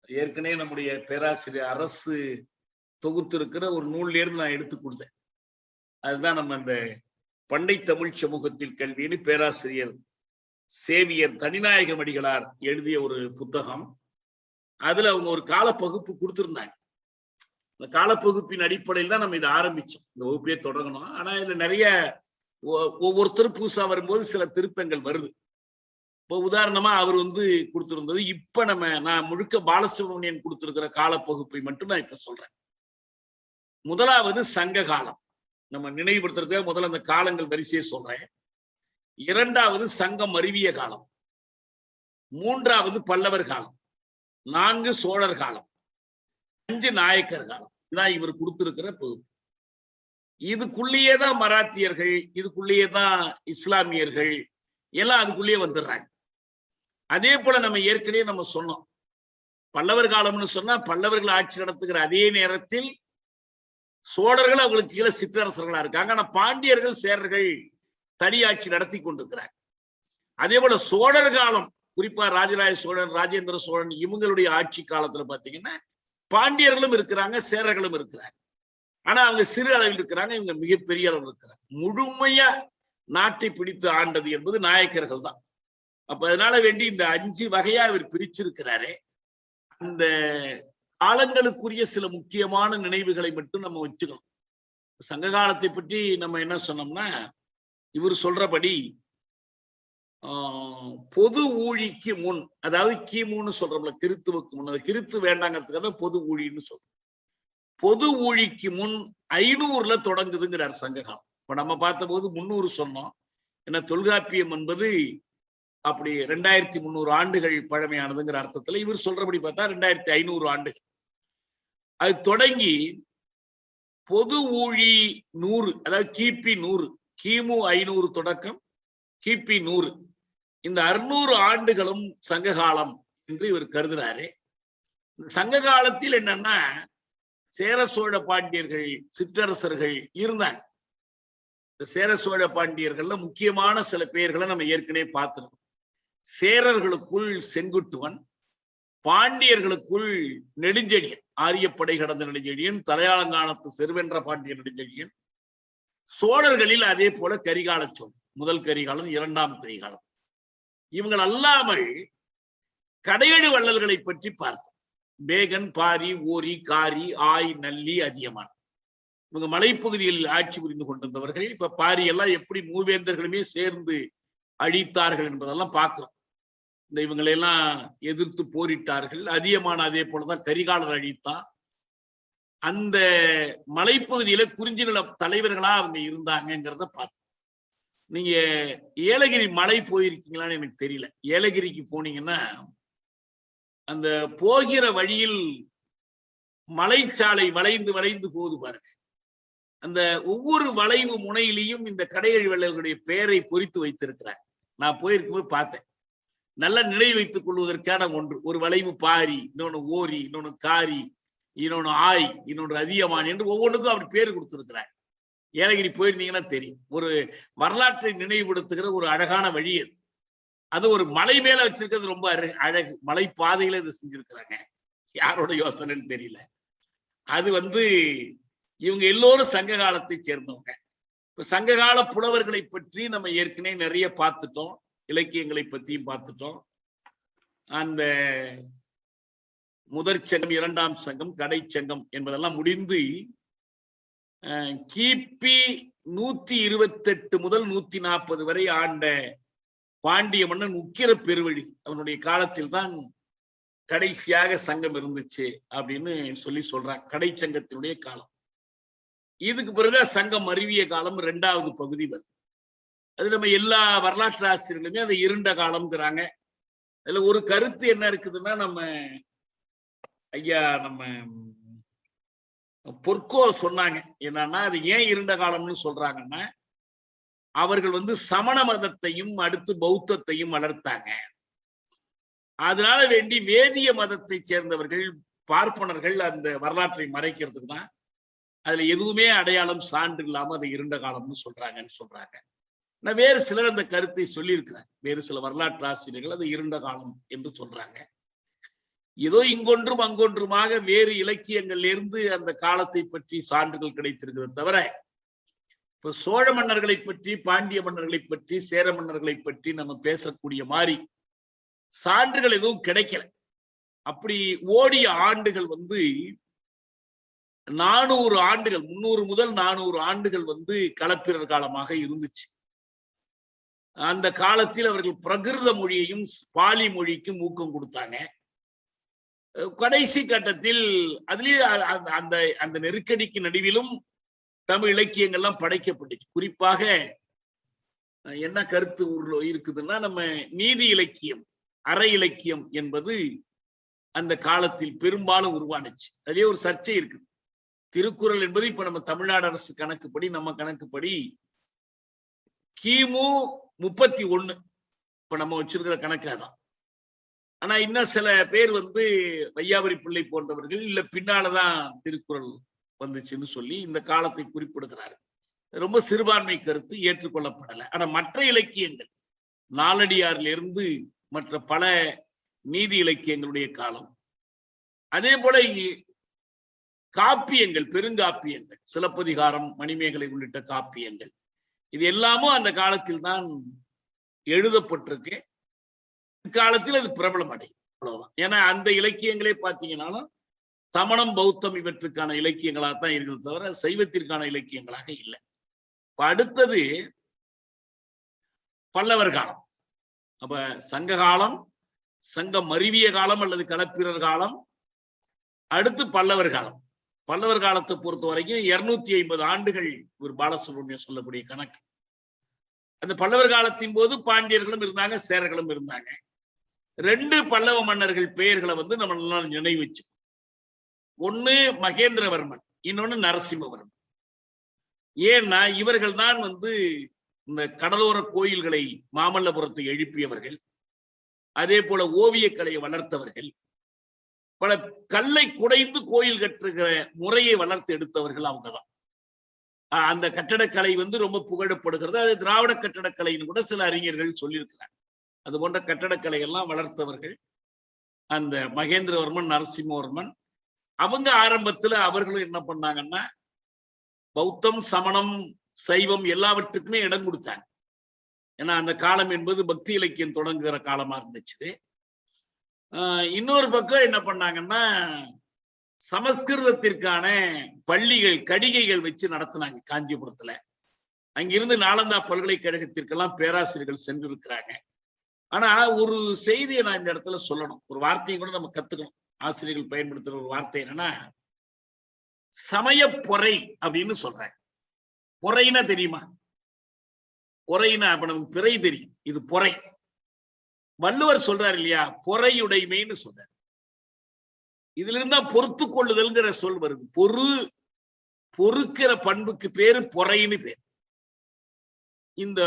ஏற்கனவே நம்முடைய பேராசிரியர் அரசு தொகுத்திருக்கிற ஒரு நூல்ல இருந்து நான் எடுத்து கொடுத்தேன். அதுதான் நம்ம அந்த பண்டை தமிழ் சமூகத்தில் கல்வின்னு பேராசிரியர் சேவியர் தனிநாயகம் அடிகளார் எழுதிய ஒரு புத்தகம். அதுல அவங்க ஒரு காலப்பகுப்பு கொடுத்திருந்தாங்க. இந்த காலப்பகுப்பின் அடிப்படையில் தான் நம்ம இதை ஆரம்பிச்சோம், இந்த வகுப்பையே தொடங்கணும். ஆனா இதுல நிறைய ஒவ்வொருத்தரும் புதுசா வரும்போது சில திருத்தங்கள் வருது. இப்போ உதாரணமா அவர் கொடுத்திருந்தது, இப்ப நான் முழுக்க பாலசுப்ரமணியன் கொடுத்திருக்கிற காலப்பகுப்பை மட்டும் நான் இப்ப சொல்றேன். முதலாவது சங்க காலம், நம்ம நினைவுபடுத்துறதுக்காக முதல்ல அந்த காலங்கள் வரிசையை சொல்றேன். இரண்டாவது சங்கம் அறிவிய காலம், மூன்றாவது பல்லவர் காலம், 4 சோழர் காலம், 5 நாயக்கர் காலம். இதான் இவர் கொடுத்திருக்கிற பகுப்பு. இதுக்குள்ளேயே தான் மராத்தியர்கள், இதுக்குள்ளேயே தான் இஸ்லாமியர்கள் எல்லாம் அதுக்குள்ளேயே வந்துடுறாங்க. அதே போல நம்ம ஏற்கனவே நம்ம சொன்னோம், பல்லவர் காலம்னு சொன்னா பல்லவர்கள் ஆட்சி நடத்துகிற அதே நேரத்தில் சோழர்கள் அவங்களுக்கு கீழே சிற்றரசர்களா இருக்காங்க. ஆனா பாண்டியர்கள் சேரர்கள் தனி ஆட்சி நடத்தி கொண்டிருக்கிறாங்க. அதே போல சோழர் காலம், குறிப்பா ராஜராஜ சோழன், ராஜேந்திர சோழன் இவங்களுடைய ஆட்சி காலத்துல பாத்தீங்கன்னா பாண்டியர்களும் இருக்கிறாங்க, சேரர்களும் இருக்கிறாங்க. ஆனா அவங்க சிறு அளவில் இருக்கிறாங்க, இவங்க மிகப்பெரிய அளவில் இருக்கிறாங்க. முழுமையா நாட்டை பிடித்து ஆண்டது என்பது நாயக்கர்கள் தான். அப்ப அதனால வேண்டி இந்த 5 வகையா இவர் பிரிச்சிருக்கிறாரே, அந்த காலங்களுக்குரிய சில முக்கியமான நினைவுகளை மட்டும் நம்ம வச்சுக்கணும். சங்க காலத்தை பற்றி நம்ம என்ன சொன்னோம்னா, இவர் சொல்றபடி பொது ஊழிக்கு முன், அதாவது கிமுன்னு சொல்றோம்ல, கிறித்துவுக்கு முன், அது கிறித்து வேண்டாங்கிறதுக்காக தான் பொது ஊழின்னு சொல்றோம். பொது ஊழிக்கு முன் 500ல தொடங்குதுங்கிறார் சங்க காலம். இப்ப நம்ம பார்த்த போது 300 சொன்னோம். ஏன்னா தொல்காப்பியம் என்பது அப்படி 2300 ஆண்டுகள் பழமையானதுங்கிற அர்த்தத்துல, இவர் சொல்றபடி பார்த்தா 2500 ஆண்டுகள். அது தொடங்கி பொது ஊழி 100, அதாவது கிபி 100, கிமு 500 தொடக்கம் கிபி 100, இந்த 600 ஆண்டுகளும் சங்க காலம் என்று இவர் கருதுறாரு. சங்க காலத்தில் என்னன்னா, சேர சோழ பாண்டியர்கள் சிற்றரசர்கள் இருந்தாங்க. இந்த சேர சோழ பாண்டியர்கள்ல முக்கியமான சில பெயர்களை நம்ம ஏற்கனவே பார்த்திருக்கோம். சேரர்களுக்குள் செங்குட்டுவன், பாண்டியர்களுக்குள் நெடுஞ்செழியன், ஆரியப்படை கடந்த நெடுஞ்செழியன், தலையாலங்கானத்து செருவென்ற பாண்டிய நெடுஞ்செழியன். சோழர்களில் அதே போல கரிகால சோழன், முதல் கரிகாலன், 2ஆம் கரிகாலன். இவங்கள் அல்லாமல் கடையெழு வள்ளல்களை பற்றி பார்த்தோம். பேகன், பாரி, ஓரி, காரி, ஆய், நல்லி, அதியமான். இவங்க மலைப்பகுதிகளில் ஆட்சி புரிந்து கொண்டிருந்தவர்கள். இப்ப பாரி எல்லாம் எப்படி மூவேந்தர்களுமே சேர்ந்து அழித்தார்கள் என்பதெல்லாம் பார்க்கிறோம். இந்த இவங்களெல்லாம் எதிர்த்து போரிட்டார்கள். அதியமான் அதே போலதான் கரிகாலர் அழித்தான். அந்த மலைப்பகுதியில குறிஞ்சி நில தலைவர்களா அவங்க இருந்தாங்கிறத பார்த்தோம். நீங்க ஏலகிரி மலை போயிருக்கீங்களான்னு எனக்கு தெரியல. ஏலகிரிக்கு போனீங்கன்னா அந்த போகிற வழியில் மலைச்சாலை வளைந்து வளைந்து போகுது பாருங்க. அந்த ஒவ்வொரு வளைவு முனையிலையும் இந்த கடையெழு வள்ளல்களுடைய பெயரை பொறித்து வைத்திருக்கிறாங்க. நான் போயிருக்கும்போது பார்த்தேன். நல்ல நினைவு வைத்துக் கொள்வதற்கான ஒன்று. ஒரு வளைவு பாரி, இன்னொன்னு ஓரி, இன்னொன்னு காரி, இன்னொன்னு ஆய், இன்னொன்று அதியமான் என்று ஒவ்வொன்றுக்கும் அப்படி பேர் கொடுத்திருக்கிறாங்க. ஏலகிரி போயிருந்தீங்கன்னா தெரியும். ஒரு வரலாற்றை நினைவுபடுத்துகிற ஒரு அழகான வழி அது. அது ஒரு மலை மேல வச்சிருக்கிறது ரொம்ப அழகு. மலை பாதையில இது செஞ்சிருக்கிறாங்க. யாரோட யோசனைன்னு தெரியல. அது இவங்க எல்லோரும் சங்க காலத்தை சேர்ந்தவங்க. இப்ப சங்ககால புலவர்களை பற்றி நம்ம ஏற்கனவே நிறைய பார்த்துட்டோம். இலக்கியங்களை பற்றியும் பார்த்துட்டோம். அந்த முதற் சங்கம், 2ஆம் சங்கம், கடை சங்கம் என்பதெல்லாம் முடிந்து கிபி 128 முதல் 140 வரை ஆண்ட பாண்டிய மன்னன் உக்கிர பெருவழி, அவனுடைய காலத்தில் தான் கடைசியாக சங்கம் இருந்துச்சு அப்படின்னு சொல்றாங்க. கடை சங்கத்தினுடைய காலம். இதுக்கு பிறகுதான் சங்கம் அறிவிய காலம் 2வது பகுதி வரும். அது நம்ம எல்லா வரலாற்று ஆசிரியர்களுமே அதை இருண்ட காலம்ங்கிறாங்க. அதுல ஒரு கருத்து என்ன இருக்குதுன்னா, நம்ம ஐயா நம்ம பொற்கோ சொன்னாங்க. என்னன்னா, அது ஏன் இருண்ட காலம்னு சொல்றாங்கன்னா, அவர்கள் சமண மதத்தையும் அடுத்து பௌத்தத்தையும் வளர்த்தாங்க. அதனால வேண்டி வேதிய மதத்தை சேர்ந்தவர்கள் பார்ப்பனர்கள் அந்த வரலாற்றை மறைக்கிறதுக்கு தான் அதுல எதுவுமே அடையாளம் சான்று இல்லாம அதை இருண்ட காலம்னு சொல்றாங்க. நான் வேறு சிலர் அந்த கருத்தை சொல்லியிருக்கிறேன். வேறு சில வரலாற்று ஆசிரியர்கள் அது இருண்ட காலம் என்று சொல்றாங்க. ஏதோ இங்கொன்றும் அங்கொன்றுமாக வேறு இலக்கியங்கள்ல இருந்து அந்த காலத்தை பற்றி சான்றுகள் கிடைத்திருக்கிறது தவிர, இப்ப சோழ மன்னர்களை பற்றி, பாண்டிய மன்னர்களை பற்றி, சேர மன்னர்களை பற்றி நம்ம பேசக்கூடிய மாதிரி சான்றுகள் எதுவும் கிடைக்கல. அப்படி ஓடிய ஆண்டுகள் 400 ஆண்டுகள், 300 முதல் 400 ஆண்டுகள் களப்பிரர் காலமாக இருந்துச்சு. அந்த காலத்தில் அவர்கள் பிரகிருத மொழியையும் பாலி மொழிக்கும் ஊக்கம் கொடுத்தாங்க. கடைசி கட்டத்தில் அதுலயே அந்த நெருக்கடிக்கு நடுவிலும் தமிழ் இலக்கியங்கள்லாம் படைக்கப்பட்டுச்சு. குறிப்பாக என்ன கருத்து இருக்குதுன்னா, நம்ம நீதி இலக்கியம், அற இலக்கியம் என்பது அந்த காலத்தில் பெரும்பாலும் உருவானுச்சு. அதுலயே ஒரு சர்ச்சை இருக்குது. திருக்குறள் என்பது இப்ப நம்ம தமிழ்நாடு அரசு கணக்குப்படி, நம்ம கணக்குப்படி கிமு 31 இப்ப நம்ம வச்சிருக்கிற கணக்காதான். ஆனா இன்னும் சில பேர் வையாபுரி பிள்ளை போன்றவர்கள் இல்ல பின்னாலதான் திருக்குறள் வந்துச்சுன்னு சொல்லி இந்த காலத்தை குறிப்பிடுகிறார். ரொம்ப சிறுபான்மை கருத்து ஏற்றுக்கொள்ளப்படலை. ஆனா மற்ற இலக்கியங்கள், நாலடியாரில் இருந்து மற்ற பல நீதி இலக்கியங்களுடைய காலம், அதே போல காப்பியங்கள், பெருங்காப்பியங்கள், சிலப்பதிகாரம், மணிமேகலை உள்ளிட்ட காப்பியங்கள், இது எல்லாமும் அந்த காலத்தில் தான் எழுதப்பட்டிருக்கு. காலத்தில் அது பிரபலம் அடையும், அவ்வளவுதான். ஏன்னா அந்த இலக்கியங்களே பார்த்தீங்கன்னாலும் சமணம், பௌத்தம் இவற்றுக்கான இலக்கியங்களாகத்தான் இருக்கிறது தவிர சைவத்திற்கான இலக்கியங்களாக இல்லை. அடுத்தது பல்லவர் காலம். அப்ப சங்க காலம், சங்கம் மருவிய காலம் அல்லது களப்பிரர் காலம், அடுத்து பல்லவர் காலம். பல்லவர் காலத்தை பொறுத்த வரைக்கும் 250 ஆண்டுகள் ஒரு பாலசுப்ரமணியம் சொல்லக்கூடிய கணக்கு. அந்த பல்லவர் காலத்தின் போது பாண்டியர்களும் இருந்தாங்க, சேரர்களும் இருந்தாங்க. 2 பல்லவ மன்னர்கள் பெயர்களை நம்ம நினைவு வச்சு, ஒண்ணு மகேந்திரவர்மன், இன்னொன்னு நரசிம்மவர்மன். ஏன்னா இவர்கள் தான் இந்த கடலோர கோயில்களை மாமல்லபுரத்தை எழுப்பியவர்கள், அதே போல ஓவிய கலையை வளர்த்தவர்கள், பல கல்லை குடைந்து கோயில் கட்டுகிற முறையை வளர்த்து எடுத்தவர்கள் அவங்கதான். அந்த கட்டடக்கலை ரொம்ப புகழப்படுகிறது. அது திராவிட கட்டடக்கலைன்னு கூட சில அறிஞர்கள் சொல்லியிருக்கிறாங்க. அது போன்ற கட்டடக்கலை எல்லாம் வளர்த்தவர்கள் அந்த மகேந்திரவர்மன், நரசிம்மவர்மன். அவங்க ஆரம்பத்துல அவர்களும் என்ன பண்ணாங்கன்னா, பௌத்தம், சமணம், சைவம் எல்லாவற்றுக்குமே இடம் கொடுத்தாங்க. ஏன்னா அந்த காலம் என்பது பக்தி இலக்கியம் தொடங்குகிற காலமா இருந்துச்சு. இன்னொரு பக்கம் என்ன பண்ணாங்கன்னா, சமஸ்கிருதத்திற்கான பள்ளிகள், கடிகைகள் வச்சு நடத்தினாங்க காஞ்சிபுரத்துல. அங்கிருந்து நாலந்தா பல்கலைக்கழகத்திற்கெல்லாம் பேராசிரியர்கள் சென்றிருக்கிறாங்க. ஆனா ஒரு செய்தியை நான் இந்த இடத்துல சொல்லணும், ஒரு வார்த்தையை கூட நம்ம கத்துக்கணும். ஆசிரியர்கள் பயன்படுத்துற ஒரு வார்த்தை என்னன்னா, சமய பொறை அப்படின்னு சொல்றாங்க. பொறைனா தெரியுமா? பொறைனா அப்ப நமக்கு பிறை தெரியும், இது பொறை. வள்ளுவர் சொல்றாரு இல்லையா, பொறையுடைமைன்னு சொல்றாரு. இதுல இருந்தா பொறுத்து கொள்ளுதல்ங்கிற சொல் வருது. பொறுக்கிற பண்புக்கு பேரு பொறைன்னு பேர். இந்த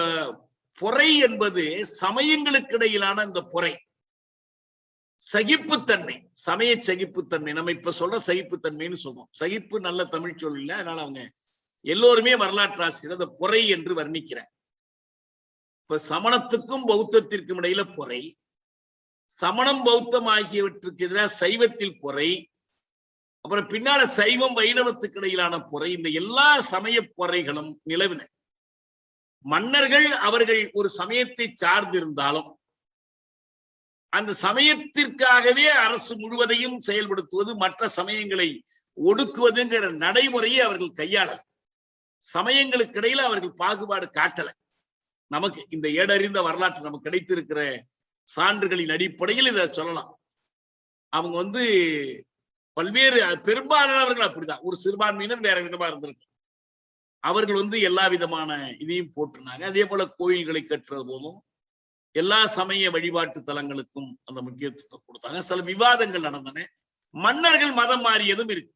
பொறை என்பது சமயங்களுக்கு இடையிலான இந்த பொறை, சகிப்புத்தன்மை, சமய சகிப்புத்தன்மை. நம்ம இப்ப சொல்ற சகிப்புத்தன்மைன்னு சொல்றோம். சகிப்பு நல்ல தமிழ் சொல் இல்லை, அதனால அவங்க எல்லோருமே வரலாற்று ஆசிரியர் அந்த பொறை என்று வர்ணிக்கிறார். இப்ப சமணத்துக்கும் பௌத்தத்திற்கும் இடையில பொறை, சமணம் பௌத்தம் ஆகியவற்றுக்கு எதிராக சைவத்தில் பொறை, அப்புறம் பின்னால சைவம் வைணவத்துக்கு இடையிலான பொறை. இந்த எல்லா சமய பொறைகளும் நிலவின. மன்னர்கள் அவர்கள் ஒரு சமயத்தை சார்ந்திருந்தாலும் அந்த சமயத்திற்காகவே அரசு முழுவதையும் செயல்படுத்துவது, மற்ற சமயங்களை ஒடுக்குவதுங்கிற நடைமுறையை அவர்கள் கையாள. சமயங்களுக்கு இடையில அவர்கள் பாகுபாடு காட்டல. நமக்கு இந்த ஏடறிந்த வரலாற்று நமக்கு கிடைத்திருக்கிற சான்றுகளின் அடிப்படையில் இதை சொல்லலாம். அவங்க பல்வேறு பெரும்பாலானவர்கள் அப்படிதான். ஒரு சிறுபான்மையினர் வேற விதமா இருந்திருக்கு. அவர்கள் எல்லா விதமான இதையும் போட்டுனாங்க. அதே போல கோயில்களை கட்டுறது போதும் எல்லா சமய வழிபாட்டு தலங்களுக்கும் அந்த முக்கியத்துவம் கொடுத்தாங்க. சில விவாதங்கள் நடந்தன. மன்னர்கள் மதம் மாறியதும் இருக்கு.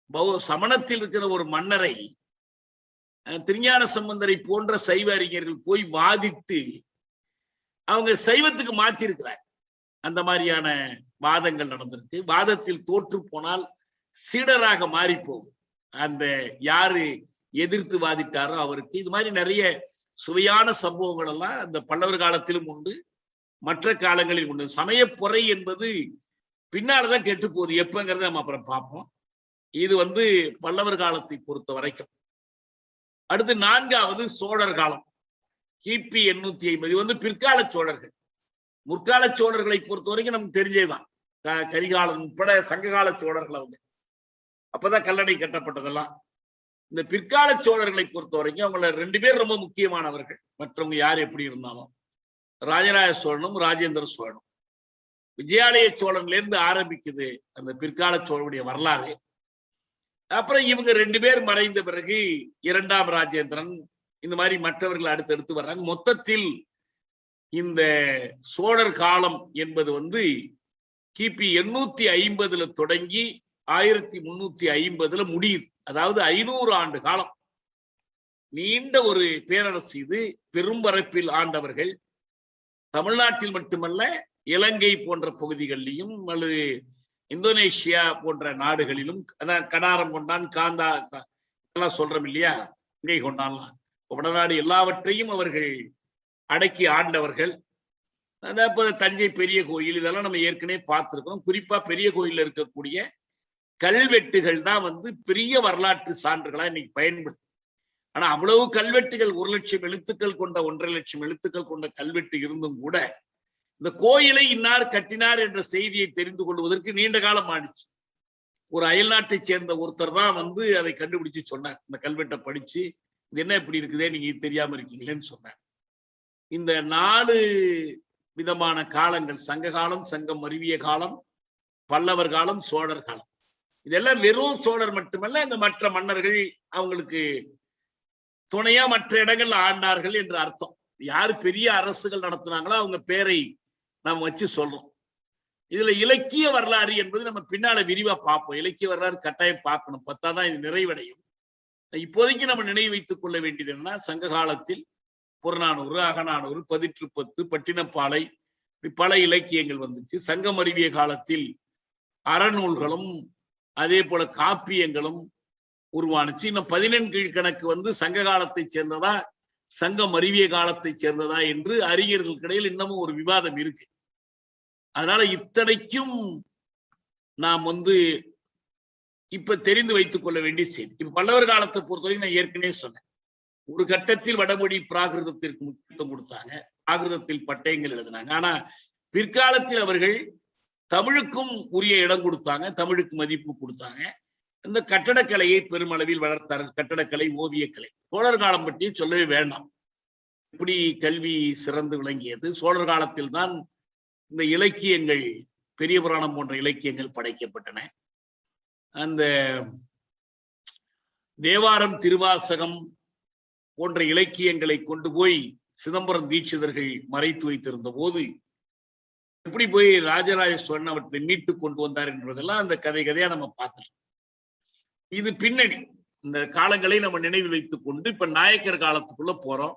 இப்ப சமணத்தில் இருக்கிற ஒரு மன்னரை திருஞான சம்பந்தரை போன்ற சைவ அறிஞர்கள் போய் வாதிட்டு அவங்க சைவத்துக்கு மாற்றி இருக்கிறார். அந்த மாதிரியான வாதங்கள் நடந்திருக்கு. வாதத்தில் தோற்று போனால் சீடராக மாறி போகும். அந்த யாரு எதிர்த்து வாதிட்டாரோ அவருக்கு. இது மாதிரி நிறைய சுவையான சம்பவங்கள் எல்லாம் அந்த பல்லவர் காலத்திலும் உண்டு, மற்ற காலங்களில் உண்டு. சமய பொறை என்பது பின்னால்தான் கெட்டு போகுது. எப்பங்கிறத நம்ம அப்புறம் பார்ப்போம். இது பல்லவர் காலத்தை பொறுத்த வரைக்கும். அடுத்து 4வது சோழர் காலம், கிபி 850. பிற்கால சோழர்கள். முற்கால சோழர்களை பொறுத்த வரைக்கும் நமக்கு தெரிஞ்சதுதான். கரிகாலன் உட்பட சங்ககால சோழர்கள் அவங்க அப்பதான் கல்லணை கட்டப்பட்டதெல்லாம். இந்த பிற்கால சோழர்களை பொறுத்த வரைக்கும் அவங்கள 2 பேர் ரொம்ப முக்கியமானவர்கள். மற்றவங்க யார் எப்படி இருந்தாலும் ராஜராஜ சோழனும் ராஜேந்திர சோழனும். விஜயாலய சோழன்ல இருந்து ஆரம்பிக்குது அந்த பிற்கால சோழனுடைய வரலாறு. அப்புறம் இவங்க 2 பேர் மறைந்த பிறகு 2ஆம் ராஜேந்திரன் இந்த மாதிரி மற்றவர்கள் அடுத்தடுத்து வர்றாங்க. மொத்தத்தில் இந்த சோழர் காலம் என்பது கிபி 850 தொடங்கி 1350 முடியுது. அதாவது 500 ஆண்டு காலம் நீண்ட ஒரு பேரரசு இது. பெரும்பரப்பில் ஆண்டவர்கள் தமிழ்நாட்டில் மட்டுமல்ல, இலங்கை போன்ற பகுதிகளிலும் அல்லது இந்தோனேஷியா போன்ற நாடுகளிலும், அதான் கடாரம் கொண்டான், காந்தா எல்லாம் சொல்றோம் இல்லையா, இங்கை கொண்டான்லாம், வடநாடு எல்லாவற்றையும் அவர்கள் அடக்கி ஆண்டவர்கள். தஞ்சை பெரிய கோயில் இதெல்லாம் நம்ம ஏற்கனவே பார்த்திருக்கிறோம். குறிப்பா பெரிய கோயில்ல இருக்கக்கூடிய கல்வெட்டுகள் தான் பெரிய வரலாற்று சான்றுகளா இன்னைக்கு பயன்படுது. ஆனா அவ்வளவு கல்வெட்டுகள் 1 லட்சம் எழுத்துக்கள் கொண்ட 1.5 லட்சம் எழுத்துக்கள் கொண்ட கல்வெட்டு இருந்தும் கூட இந்த கோயிலை இன்னார் கட்டினார் என்ற செய்தியை தெரிந்து கொள்வதற்கு நீண்ட காலம் ஆயிடுச்சு. ஒரு அயல் நாட்டை சேர்ந்த ஒருத்தர் தான் அதை கண்டுபிடிச்சு சொன்னார். இந்த கல்வெட்டை படிச்சு இது என்ன இப்படி இருக்குதே நீங்க தெரியாம இருக்கீங்களேன்னு சொன்னார். இந்த 4 விதமான காலங்கள், சங்க காலம், சங்கம் மருவிய காலம், பல்லவர் காலம், சோழர் காலம், இதெல்லாம் வெறும் சோழர் மட்டுமல்ல, இந்த மற்ற மன்னர்கள் அவங்களுக்கு துணையா மற்ற இடங்கள்ல ஆண்டார்கள் என்று அர்த்தம். யாரு பெரிய அரசுகள் நடத்தினாங்களோ அவங்க பேரை நாம் வச்சு சொல்றோம். இதுல இலக்கிய வரலாறு என்பது நம்ம பின்னால விரிவா பார்ப்போம். இலக்கிய வரலாறு கட்டாயம் பார்க்கணும், பத்தாதான் இது நிறைவடையும். இப்போதைக்கு நம்ம நினைவு வைத்துக் கொள்ள வேண்டியது என்னன்னா, சங்க காலத்தில் புறநானூறு, அகநானூறு, 10 பட்டினப்பாலை பல இலக்கியங்கள் வந்துச்சு. சங்கம் அறிவிய காலத்தில் அறநூல்களும் அதே போல காப்பியங்களும் உருவானுச்சு. இன்னும் 14 கீழ்கணக்கு சங்க காலத்தை சேர்ந்ததா சங்கம் அறிவிய காலத்தை சேர்ந்ததா என்று அறிஞர்களுக்கு இடையில் இன்னமும் ஒரு விவாதம் இருக்கு. அதனால இத்தனைக்கும் நாம் இப்ப தெரிந்து வைத்துக் கொள்ள வேண்டிய செய்தி. இப்ப பல்லவர் காலத்தை பொறுத்தவரைக்கும் நான் ஏற்கனவே சொன்னேன், ஒரு கட்டத்தில் வடமொழி பிராகிருதத்திற்கு முக்கியத்துவம் கொடுத்தாங்க, பிராகிருதத்தில் பட்டயங்கள் எழுதினாங்க. ஆனா பிற்காலத்தில் அவர்கள் தமிழுக்கும் உரிய இடம் கொடுத்தாங்க, தமிழுக்கு மதிப்பு கொடுத்தாங்க. இந்த கட்டடக்கலையை பெருமளவில் வளர்த்தார்கள். கட்டடக்கலை, ஓவியக்கலை. சோழர் காலம் பற்றி சொல்லவே வேண்டாம், எப்படி கல்வி சிறந்து விளங்கியது. சோழர் காலத்தில் தான் இந்த இலக்கியங்கள், பெரிய புராணம் போன்ற இலக்கியங்கள் படைக்கப்பட்டன. அந்த தேவாரம், திருவாசகம் போன்ற இலக்கியங்களை கொண்டு போய் சிதம்பரம் தீட்சிதர்கள் மறைத்து வைத்திருந்த போது எப்படி போய் ராஜராஜ சோழன் அவற்றை மீட்டு கொண்டு வந்தார் என்பதெல்லாம் அந்த கதையா நம்ம பார்த்துட்டோம். இது பின்னணி. இந்த காலங்களை நம்ம நினைவில் வைத்துக் கொண்டு இப்ப நாயக்கர் காலத்துக்குள்ள போறோம்.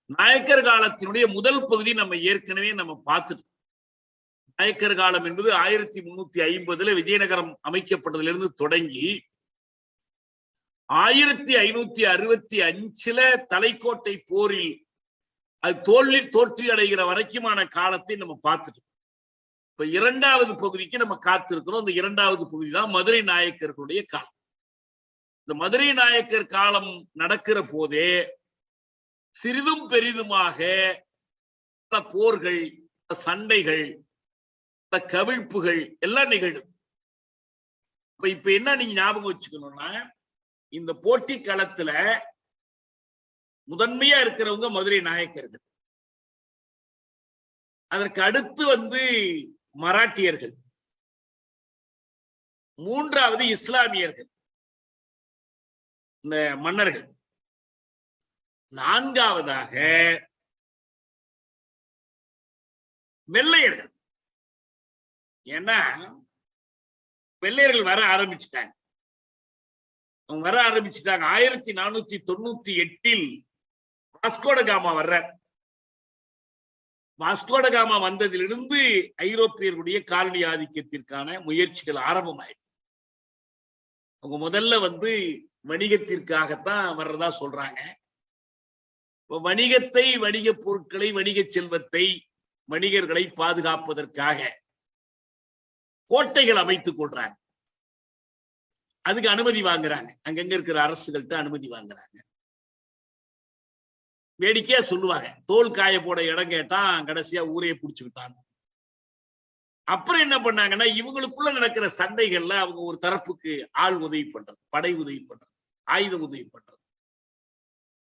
நாயக்கர் காலத்தினுடைய முதல் பகுதி நம்ம ஏற்கனவே பார்த்துட்டோம். நாயக்கர் காலம் என்பது 1350 விஜயநகரம் அமைக்கப்பட்டதிலிருந்து தொடங்கி 1565 தலைக்கோட்டை போரில் அது தோல்வி அடைகிற வரைக்குமான காலத்தை நம்ம பார்த்துட்டோம். இப்ப 2வது பகுதிக்கு நம்ம காத்திருக்கிறோம். இந்த 2வது பகுதி தான் மதுரை நாயக்கர்களுடைய காலம். இந்த மதுரை நாயக்கர் காலம் நடக்கிற போதே சிறிதும் பெரிதுமாக போர்கள், சண்டைகள், கவிழ்ப்புகள் எல்லாம் நிகழும். இப்ப என்ன நீங்க ஞாபகம் வச்சுக்கணும்னா, இந்த போட்டி களத்துல முதன்மையா இருக்கிறவங்க மதுரை நாயக்கர்கள். அதற்கு அடுத்து மராட்டியர்கள், 3வது இஸ்லாமியர்கள், இந்த மன்னர்கள், 4வதாக வெள்ளையர்கள். ஏன்னா வெள்ளையர்கள் வர ஆரம்பிச்சுட்டாங்க. 1498 வாஸ்கோடகாமா வர்றார். வாஸ்கோடகாமா வந்ததிலிருந்து ஐரோப்பியர்களுடைய காலனி ஆதிக்கத்திற்கான முயற்சிகள் ஆரம்பமாயிடுச்சு. அவங்க முதல்ல வணிகத்திற்காகத்தான் வர்றதா சொல்றாங்க. வணிகத்தை, வணிக பொருட்களை, வணிக செல்வத்தை, வணிகர்களை பாதுகாப்பதற்காக கோட்டைகள் அமைத்துக் கொள்றாங்க. அதுக்கு அனுமதி வாங்குறாங்க. அங்கங்க இருக்கிற அரசுகள்கிட்ட அனுமதி வாங்குறாங்க. வேடிக்கையா சொல்லுவாங்க, தோல் காய போட இடம் கேட்டான், கடைசியா ஊரையே புடிச்சுக்கிட்டான். அப்புறம் என்ன பண்ணாங்கன்னா, இவங்களுக்குள்ள நடக்கிற சண்டைகள்ல அவங்க ஒரு தரப்புக்கு ஆள் உதவி பண்றது, படை உதவி பண்றது, ஆயுத உதவி பண்றது,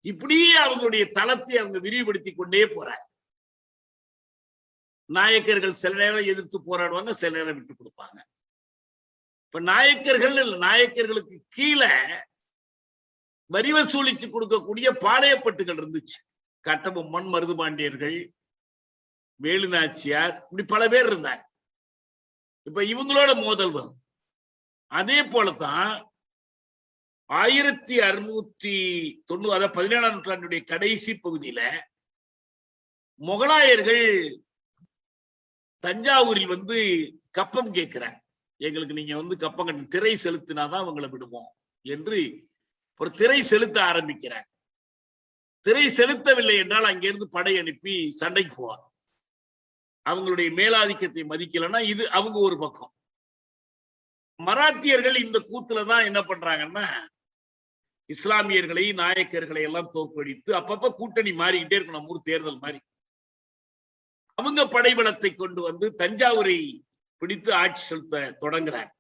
இப்படியே அவங்களுடைய தளத்தை அவங்க விரிவுபடுத்தி கொண்டே போறாங்க. நாயக்கர்கள் சில நேரம் எதிர்த்து போராடுவாங்க, சில நேரம் விட்டு கொடுப்பாங்க. இப்ப நாயக்கர்களுக்கு கீழே வரி வசூலிச்சு கொடுக்கக்கூடிய பாளையப்பட்டுகள் இருந்துச்சு. கட்டபொம்மன், மருதுபாண்டியர்கள், வேலுநாச்சியார், இப்படி பல பேர் இருந்தாங்க. இப்ப இவங்களோட மோதல் வரும். அதே போலதான் 1690, அதாவது 17ஆம் நூற்றாண்டுடைய கடைசி பகுதியில முகலாயர்கள் தஞ்சாவூரில் வந்து கப்பம் கேட்கிறாங்க. எங்களுக்கு நீங்க வந்து கப்பம் கட்ட திரை செலுத்தினாதான் அவங்களை விடுவோம் என்று ஒரு திரை செலுத்த ஆரம்பிக்கிறாங்க. திரை செலுத்தவில்லை என்றால் அங்கிருந்து படை அனுப்பி சண்டைக்கு போவாங்க. அவங்களுடைய மேலாதிக்கத்தை மதிக்கலன்னா இது அவங்க ஒரு பக்கம். மராத்தியர்கள் இந்த கூத்துலதான் என்ன பண்றாங்கன்னா, இஸ்லாமியர்களை, நாயக்கர்களை எல்லாம் தோற்கடித்து அப்பப்ப கூட்டணி மாறிக்கிட்டே இருக்கும், நம்ம ஊர் தேர்தல் மாதிரி. அவங்க படைபலத்தை கொண்டு வந்து தஞ்சாவூரை பிடித்து ஆட்சி செலுத்த தொடங்குறாங்க.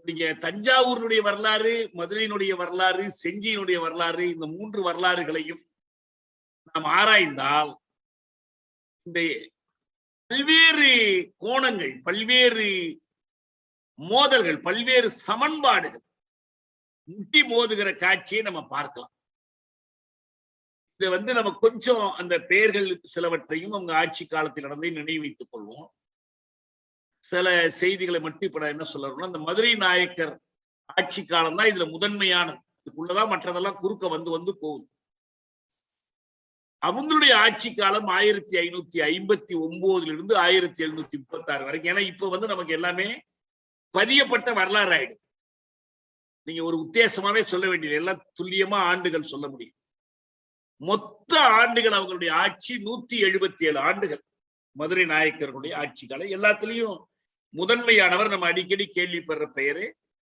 நீங்க தஞ்சாவூருடைய வரலாறு, மதுரையினுடைய வரலாறு, செஞ்சியினுடைய வரலாறு, இந்த 3 வரலாறுகளையும் நாம் ஆராய்ந்தால் இந்த பல்வேறு கோணங்கள், பல்வேறு மோதல்கள், பல்வேறு சமன்பாடுகள் முட்டி மோதுகிற காட்சியை நம்ம பார்க்கலாம். இதை வந்து நம்ம கொஞ்சம் அந்த பெயர்கள் சிலவற்றையும் அவங்க ஆட்சி காலத்தில் நடந்தே நினைவு வைத்துக் கொள்வோம். சில செய்திகளை மட்டும் இப்ப நான் என்ன சொல்லணும்னா, இந்த மதுரை நாயக்கர் ஆட்சி காலம் தான் இதுல முதன்மையானது. இதுக்குள்ளதான் மற்றதெல்லாம் குறுக்க வந்து போகுது. அவங்களுடைய ஆட்சி காலம் 1559 1736 வரைக்கும். ஏன்னா இப்ப வந்து நமக்கு எல்லாமே பதியப்பட்ட வரலாறு ஆயிடும். நீங்க ஒரு உத்தேசமாவே சொல்ல வேண்டியது, எல்லாம் துல்லியமா ஆண்டுகள் சொல்ல முடியும். மொத்த ஆண்டுகள் அவங்களுடைய ஆட்சி 177 ஆண்டுகள். மதுரை நாயக்கர்களுடைய ஆட்சி காலம். எல்லாத்திலையும் முதன்மையானவர் நம்ம அடிக்கடி கேள்விப்படுற பெயரு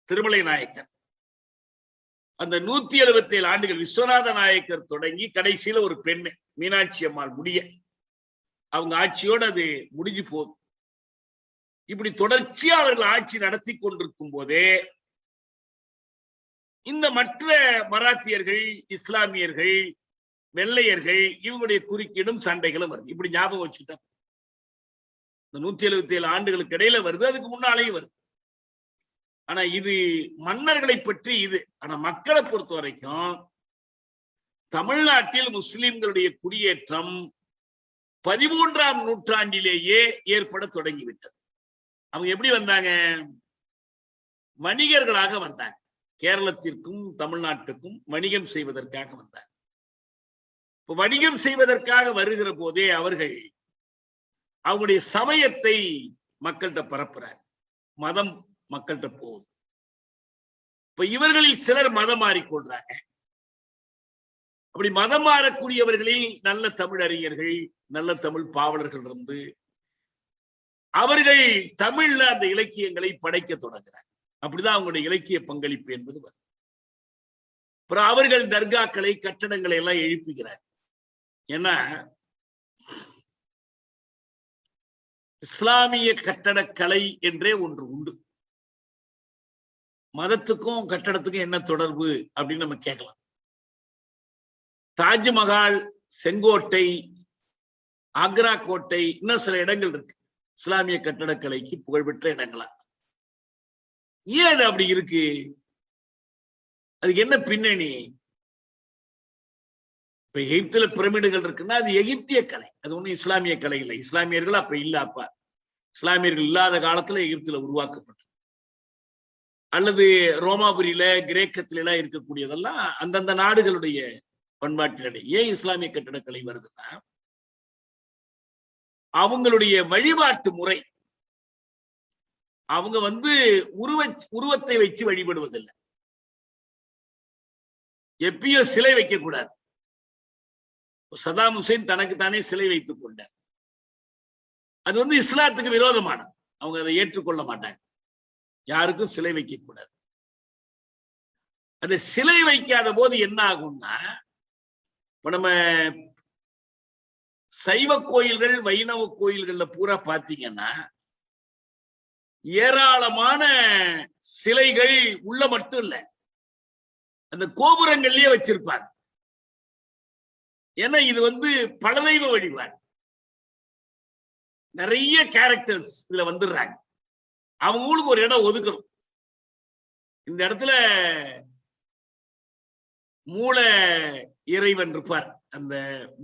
திருமலை நாயக்கர். அந்த 177 ஆண்டுகள் விஸ்வநாத நாயக்கர் தொடங்கி கடைசியில ஒரு பெண்ணு மீனாட்சி அம்மாள் முடிய அவங்க ஆட்சியோடு அது முடிஞ்சு போகுது. இப்படி தொடர்ச்சியா அவர்கள் ஆட்சி நடத்தி கொண்டிருக்கும் போதே இந்த மற்ற மராத்தியர்கள், இஸ்லாமியர்கள், வெள்ளையர்கள் இவங்களுடைய குறுக்கீடும் சண்டைகளும் வருது. இப்படி ஞாபகம் வச்சுக்கிட்டா இந்த 177 ஆண்டுகளுக்கு இடையில வருது, அதுக்கு முன்னாலேயும் வருது. ஆனா இது மன்னர்களை பற்றி இது. ஆனா மக்களை பொறுத்த வரைக்கும் தமிழ்நாட்டில் முஸ்லிம்களுடைய குடியேற்றம் 13ஆம் நூற்றாண்டிலேயே ஏற்பட தொடங்கிவிட்டது. அவங்க எப்படி வந்தாங்க? வணிகர்களாக வந்தாங்க. கேரளத்திற்கும் தமிழ்நாட்டுக்கும் வணிகம் செய்வதற்காக வந்தாங்க. இப்ப வணிகம் செய்வதற்காக வருகிற போதே அவர்கள் அவங்களுடைய சமயத்தை மக்கள்கிட்ட பரப்புறாங்க. மதம் மக்கள்கிட்ட போகுது. இப்ப இவர்களில் சிலர் மதம் மாறிக்கொள்றாங்க. அப்படி மதம் மாறக்கூடியவர்களில் நல்ல தமிழறிஞர்கள், நல்ல தமிழ் பாவலர்கள் இருந்து அவர்கள் தமிழ்ல அந்த இலக்கியங்களை படைக்க தொடங்குறாங்க. அப்படிதான் அவங்களுடைய இலக்கிய பங்களிப்பு என்பது வரும். அப்புறம் அவர்கள் தர்காக்களை, கட்டடங்களை எல்லாம் எழுப்புகிறார். ஏன்னா இஸ்லாமிய கட்டடக்கலை என்றே ஒன்று உண்டு. மதத்துக்கும் கட்டடத்துக்கும் என்ன தொடர்பு அப்படின்னு நம்ம கேட்கலாம். தாஜ்மஹால், செங்கோட்டை, ஆக்ரா கோட்டை, இன்னும் சில இடங்கள் இருக்கு இஸ்லாமிய கட்டடக்கலைக்கு புகழ்பெற்ற இடங்களா. ஏன் அது அப்படி இருக்கு? அதுக்கு என்ன பின்னணி? இப்ப எகிப்துல பிரமிடுகள் இருக்குன்னா அது எகிப்திய கலை, அது ஒண்ணும் இஸ்லாமிய கலை இல்லை. இஸ்லாமியர்கள் அப்ப இல்ல. அப்ப இஸ்லாமியர்கள் இல்லாத காலத்துல எகிப்துல உருவாக்கப்பட்டது. அல்லது ரோமாபுரியில, கிரேக்கத்துல எல்லாம் இருக்கக்கூடியதெல்லாம் அந்தந்த நாடுகளுடைய பண்பாட்டினடை. ஏன் இஸ்லாமிய கட்டடக்கலை வருதுன்னா அவங்களுடைய வழிபாட்டு முறை. அவங்க வந்து உருவத்தை வச்சு வழிபடுவதில்லை. எப்பயும் சிலை வைக்க கூடாது. சதாம் ஹுசேன் தனக்குத்தானே சிலை வைத்துக் கொண்டார். அது வந்து இஸ்லாத்துக்கு விரோதமானது. அவங்க அதை ஏற்றுக்கொள்ள மாட்டாங்க. யாருக்கும் சிலை வைக்க கூடாது. அந்த சிலை வைக்காத போது என்ன ஆகும்னா, நம்ம சைவ கோயில்கள் வைணவ கோயில்கள்ல பூரா பாத்தீங்கன்னா ஏராளமான சிலைகள் உள்ள மட்டும் இல்ல, அந்த கோபுரங்கள்லயே வச்சிருப்பாங்க. ஏன்னா இது பலதெய்வ வழிபாடு. நிறைய கேரக்டர்ஸ் இதுல வந்துடுறாங்க. அவங்களுக்கு ஒரு இடம் ஒதுக்கணும். இந்த இடத்துல மூல இறைவன் இருப்பார், அந்த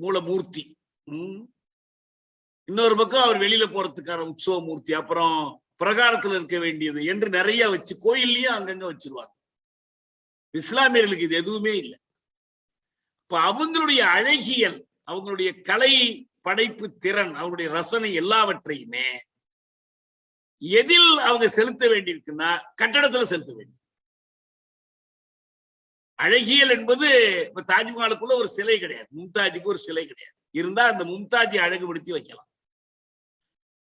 மூலமூர்த்தி. இன்னொரு பக்கம் அவர் வெளியில போறதுக்கான உற்சவ மூர்த்தி, அப்புறம் பிரகாரத்துல இருக்க வேண்டியது என்று நிறைய வச்சு கோயில்லயும் அங்கங்க வச்சிருவாங்க. இஸ்லாமியர்களுக்கு இது எதுவுமே இல்லை. இப்ப அவங்களுடைய அழகியல், அவங்களுடைய கலை படைப்பு திறன், அவங்களுடைய ரசனை எல்லாவற்றையுமே எதில் அவங்க செலுத்த வேண்டியிருக்குன்னா கட்டடத்துல செலுத்த வேண்டும். அழகியல் என்பது இப்ப தாஜ்மஹாலுக்குள்ள ஒரு சிலை கிடையாது, மும்தாஜுக்கு ஒரு சிலை கிடையாது. இருந்தா அந்த மும்தாஜை அழகுபடுத்தி வைக்கலாம்,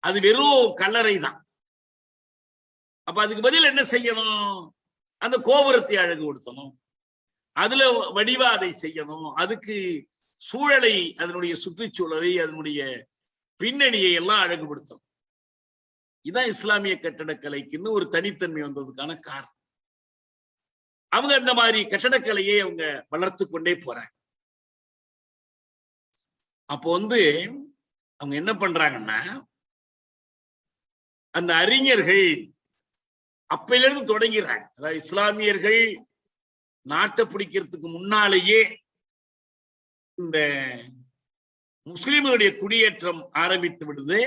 அது வெறும் கல்லறை தான். அப்ப அதுக்கு பதில் என்ன செய்யணும்? அந்த கோபுரத்தை அழகுபடுத்தணும், அதுல வடிவா அதை செய்யணும், அதுக்கு சூழலை, அதனுடைய சுற்றுச்சூழலை, அதனுடைய பின்னணியை எல்லாம் அழகுபடுத்தணும். இதுதான் இஸ்லாமிய கட்டடக்கலைக்குன்னு ஒரு தனித்தன்மை வந்ததுக்கான காரணம். அவங்க அந்த மாதிரி கட்டடக்கலையை அவங்க வளர்த்து கொண்டே போறாங்க. அப்போ அவங்க என்ன பண்றாங்கன்னா, அந்த அறிஞர்கள் அப்பையிலிருந்து தொடங்கிறாங்க. அதாவது இஸ்லாமியர்கள் நாட்டை பிடிக்கிறதுக்கு முன்னாலேயே இந்த முஸ்லிம்களுடைய குடியேற்றம் ஆரம்பித்து விடுது.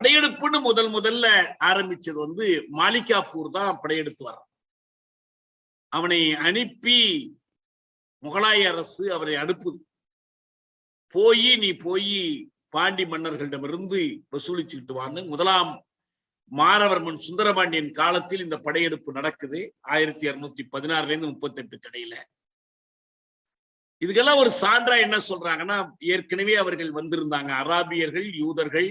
படையெடுப்புன்னு முதல்ல ஆரம்பிச்சது மாலிகாப்பூர் தான் படையெடுத்து வர்றான். அவனை அனுப்பி முகலாய அரசு அவரை அனுப்புது. நீ போய் பாண்டி மன்னர்களிடமிருந்து வசூலிச்சுக்கிட்டு வான்னு முதலாம் மாரவர்மன் சுந்தரபாண்டியன் காலத்தில் இந்த படையெடுப்பு நடக்குது. 1216 38 கடையில. இதுக்கெல்லாம் ஒரு சான்றா என்ன சொல்றாங்கன்னா, ஏற்கனவே அவர்கள் வந்திருந்தாங்க. அராபியர்கள், யூதர்கள்,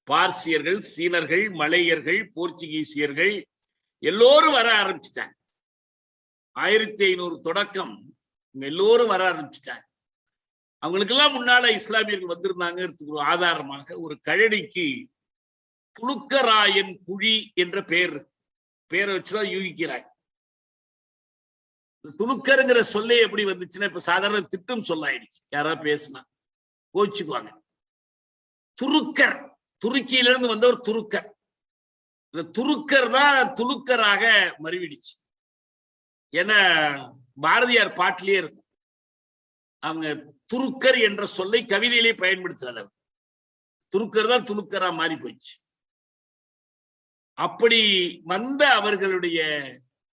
பார்சியர்கள், சீனர்கள், மலையர்கள், போர்ச்சுகீசியர்கள் எல்லோரும் வர ஆரம்பிச்சுட்டாங்க. 1500 தொடக்கம் எல்லோரும் வர ஆரம்பிச்சுட்டாங்க. அவங்களுக்கெல்லாம் முன்னால இஸ்லாமியர்கள் வந்திருந்தாங்க. ஆதாரமாக ஒரு கழடிக்கு துலுக்கராயன் குழி என்ற பேரை வச்சுதான் யூகிக்கிறாங்க. துலுக்கருங்கிற சொல்லே எப்படி வந்துச்சுன்னா, இப்ப சாதாரண திட்டம் சொல்லாயிடுச்சு. யாராவது பேசினா கோச்சுக்குவாங்க. துருக்கர், துருக்கியிலிருந்து வந்த ஒரு துருக்கர். இந்த துருக்கர் தான் துலுக்கராக மறுவிடுச்சு. ஏன்னா பாரதியார் பாட்டிலேயே இருக்கும், அவங்க துருக்கர் என்ற சொல்லை கவிதையிலே பயன்படுத்துறாங்க. துருக்கர் தான் துலுக்கரா மாறி போச்சு. அப்படி வந்த அவர்களுடைய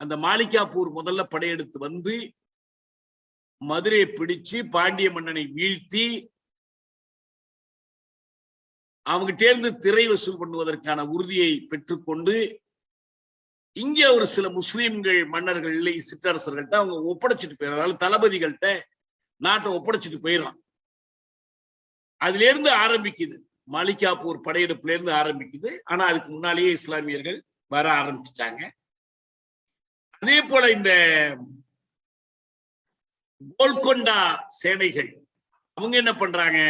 அந்த மாலிகாப்பூர் முதல்ல படையெடுத்து மதுரையை பிடிச்சு பாண்டிய மன்னனை வீழ்த்தி அவங்ககிட்ட இருந்து திரை வசூல் பண்ணுவதற்கான உறுதியை பெற்றுக்கொண்டு இங்க ஒரு சில முஸ்லீம்கள் மன்னர்கள், சிற்றரசர்கள்ட்ட அவங்க ஒப்படைச்சிட்டு போயிடறாங்க. தளபதிகள்கிட்ட நாட்டை ஒப்படைச்சிட்டு போயிடறான். அதுல இருந்து ஆரம்பிக்குது, மாலிகாப்பூர் படையெடுப்புல இருந்து ஆரம்பிக்குது. ஆனா அதுக்கு முன்னாலேயே இஸ்லாமியர்கள் வர ஆரம்பிச்சுட்டாங்க. அதே போல இந்த கோல்கொண்டா சேனைகள் அவங்க என்ன பண்றாங்க,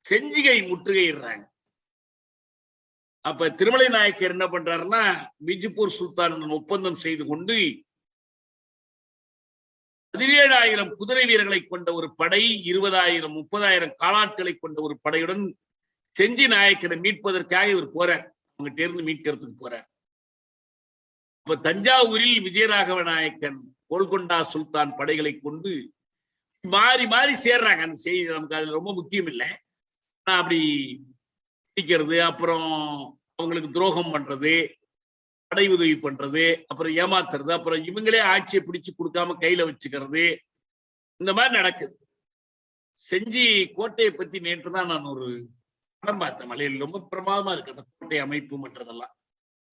செஞ்சிகை முற்றுகையிடுறாங்க. அப்ப திருமலை நாயக்கர் என்ன பண்றாருன்னா, பிஜப்பூர் சுல்தானுடன் ஒப்பந்தம் செய்து கொண்டு 17,000 குதிரை வீரர்களை கொண்ட ஒரு படை, 20,000 30,000 காலாட்களை கொண்ட ஒரு படையுடன் செஞ்சி நாயக்கரை மீட்பதற்காக இவர் போறார். அவங்ககிட்ட இருந்து மீட்கிறதுக்கு போறார். அப்ப தஞ்சாவூரில் விஜயராகவ நாயக்கன் கோல்கொண்டா சுல்தான் படைகளை கொண்டு மாறி மாறி சேர்றாங்க. அந்த செய்தி நமக்கு அது ரொம்ப முக்கியம் இல்லை. அப்படி பிடிக்கிறது, அப்புறம் அவங்களுக்கு துரோகம் பண்றது, படை உதவி பண்றது, அப்புறம் ஏமாத்துறது, அப்புறம் இவங்களே ஆட்சியை பிடிச்சு கொடுக்காம கையில வச்சுக்கிறது, இந்த மாதிரி நடக்குது. செஞ்சி கோட்டையை பத்தி நேற்று தான் நான் ஒரு படம் பார்த்தேன். மலையில் ரொம்ப பிரமாதமா இருக்கு அந்த கோட்டை அமைப்பு மற்றதெல்லாம்,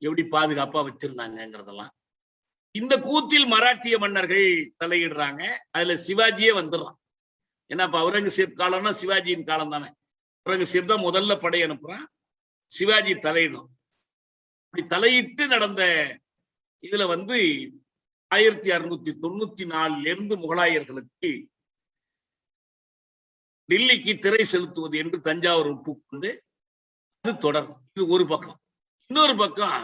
எப்படி பாதுகாப்பா வச்சிருந்தாங்கிறதெல்லாம். இந்த கூத்தில் மராட்டிய மன்னர்கள் தலையிடுறாங்க. அதுல சிவாஜியே வந்துடுறான். ஏன்னா இப்ப அவுரங்கசீப் காலம்னா சிவாஜியின் காலம் தானே. அவுரங்கசீப் தான் முதல்ல படை அனுப்புறான், சிவாஜி தலையிடும். அப்படி தலையிட்டு நடந்த இதுல 1694 முகலாயர்களுக்கு டில்லிக்கு திரை செலுத்துவது என்று தஞ்சாவூர் ஒப்புக்கொண்டு அது தொடரும். இது ஒரு பக்கம். இன்னொரு பக்கம்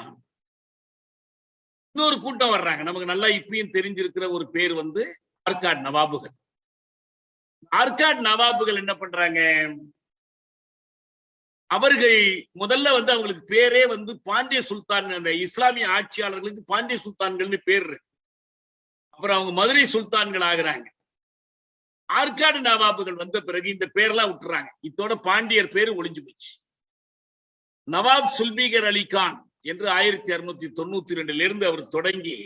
இன்னொரு கூட்டம் வர்றாங்க. நமக்கு நல்லா இப்பயும் தெரிஞ்சிருக்கிற ஒரு பேர் வந்து ஆற்காடு நவாபுகள். ஆற்காடு நவாபுகள் என்ன பண்றாங்க? அவர்கள் முதல்ல வந்து அவங்களுக்கு பேரே வந்து பாண்டிய சுல்தான், அந்த இஸ்லாமிய ஆட்சியாளர்களுக்கு பாண்டிய சுல்தான்கள்னு பேர் இருக்கு. அப்புறம் அவங்க மதுரை சுல்தான்கள் ஆகுறாங்க. ஆற்காடு நவாபுகள் வந்த பிறகு இந்த பேரெல்லாம் விட்டுறாங்க. இதோட பாண்டியர் பேரு ஒளிஞ்சு போச்சு. நவாப் சுல்பிகர் அலி கான் என்று 1692 இருந்து அவர் தொடங்கி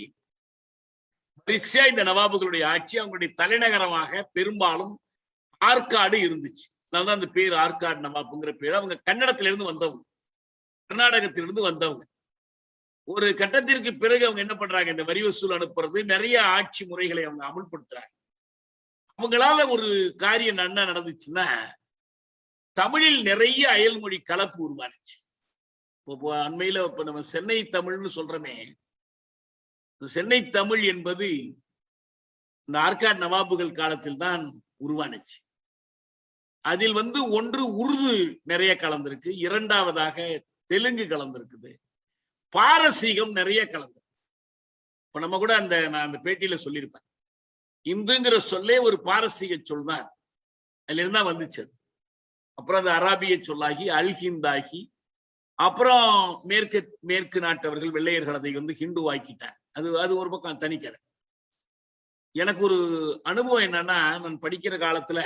வரிசையா இந்த நவாபுகளுடைய ஆட்சி, அவங்களுடைய தலைநகரமாக பெரும்பாலும் ஆற்காடு இருந்துச்சு. அதனாலதான் அந்த பேர் ஆற்காடு நவாபுங்கிற பேர். அவங்க கன்னடத்திலிருந்து வந்தவங்க, கர்நாடகத்திலிருந்து வந்தவங்க. ஒரு கட்டத்திற்கு பிறகு அவங்க என்ன பண்றாங்க? இந்த வரி வசூல் அனுப்புறது, நிறைய ஆட்சி முறைகளை அவங்க அமுல்படுத்துறாங்க. அவங்களால ஒரு காரியம் என்ன நடந்துச்சுன்னா, தமிழில் நிறைய அயல்மொழி கலப்பு உருவானுச்சு. இப்போ அண்மையில இப்ப நம்ம சென்னை தமிழ்னு சொல்றோமே, சென்னை தமிழ் என்பது இந்த ஆற்காடு நவாபுகள் காலத்தில் தான் உருவானுச்சு. அதில் வந்து ஒன்று உருது நிறைய கலந்திருக்கு, இரண்டாவதாக தெலுங்கு கலந்திருக்குது, பாரசீகம் நிறைய கலந்திருக்கு. இப்ப நம்ம கூட நான் அந்த பேட்டியில சொல்லியிருப்பேன், இந்துங்கிற சொல்லே ஒரு பாரசீக சொல் தான், அதுல இருந்தா வந்துச்சு. அப்புறம் அது அராபிய சொல்லாகி அல்ஹிந்தாகி, அப்புறம் மேற்கு நாட்டவர்கள் வெள்ளையர்கள் அதை வந்து ஹிந்து ஆக்கிட்டாங்க. அது ஒரு பக்கம் தனிக்கதை. எனக்கு ஒரு அனுபவம் என்னன்னா, நான் படிக்கிற காலத்துல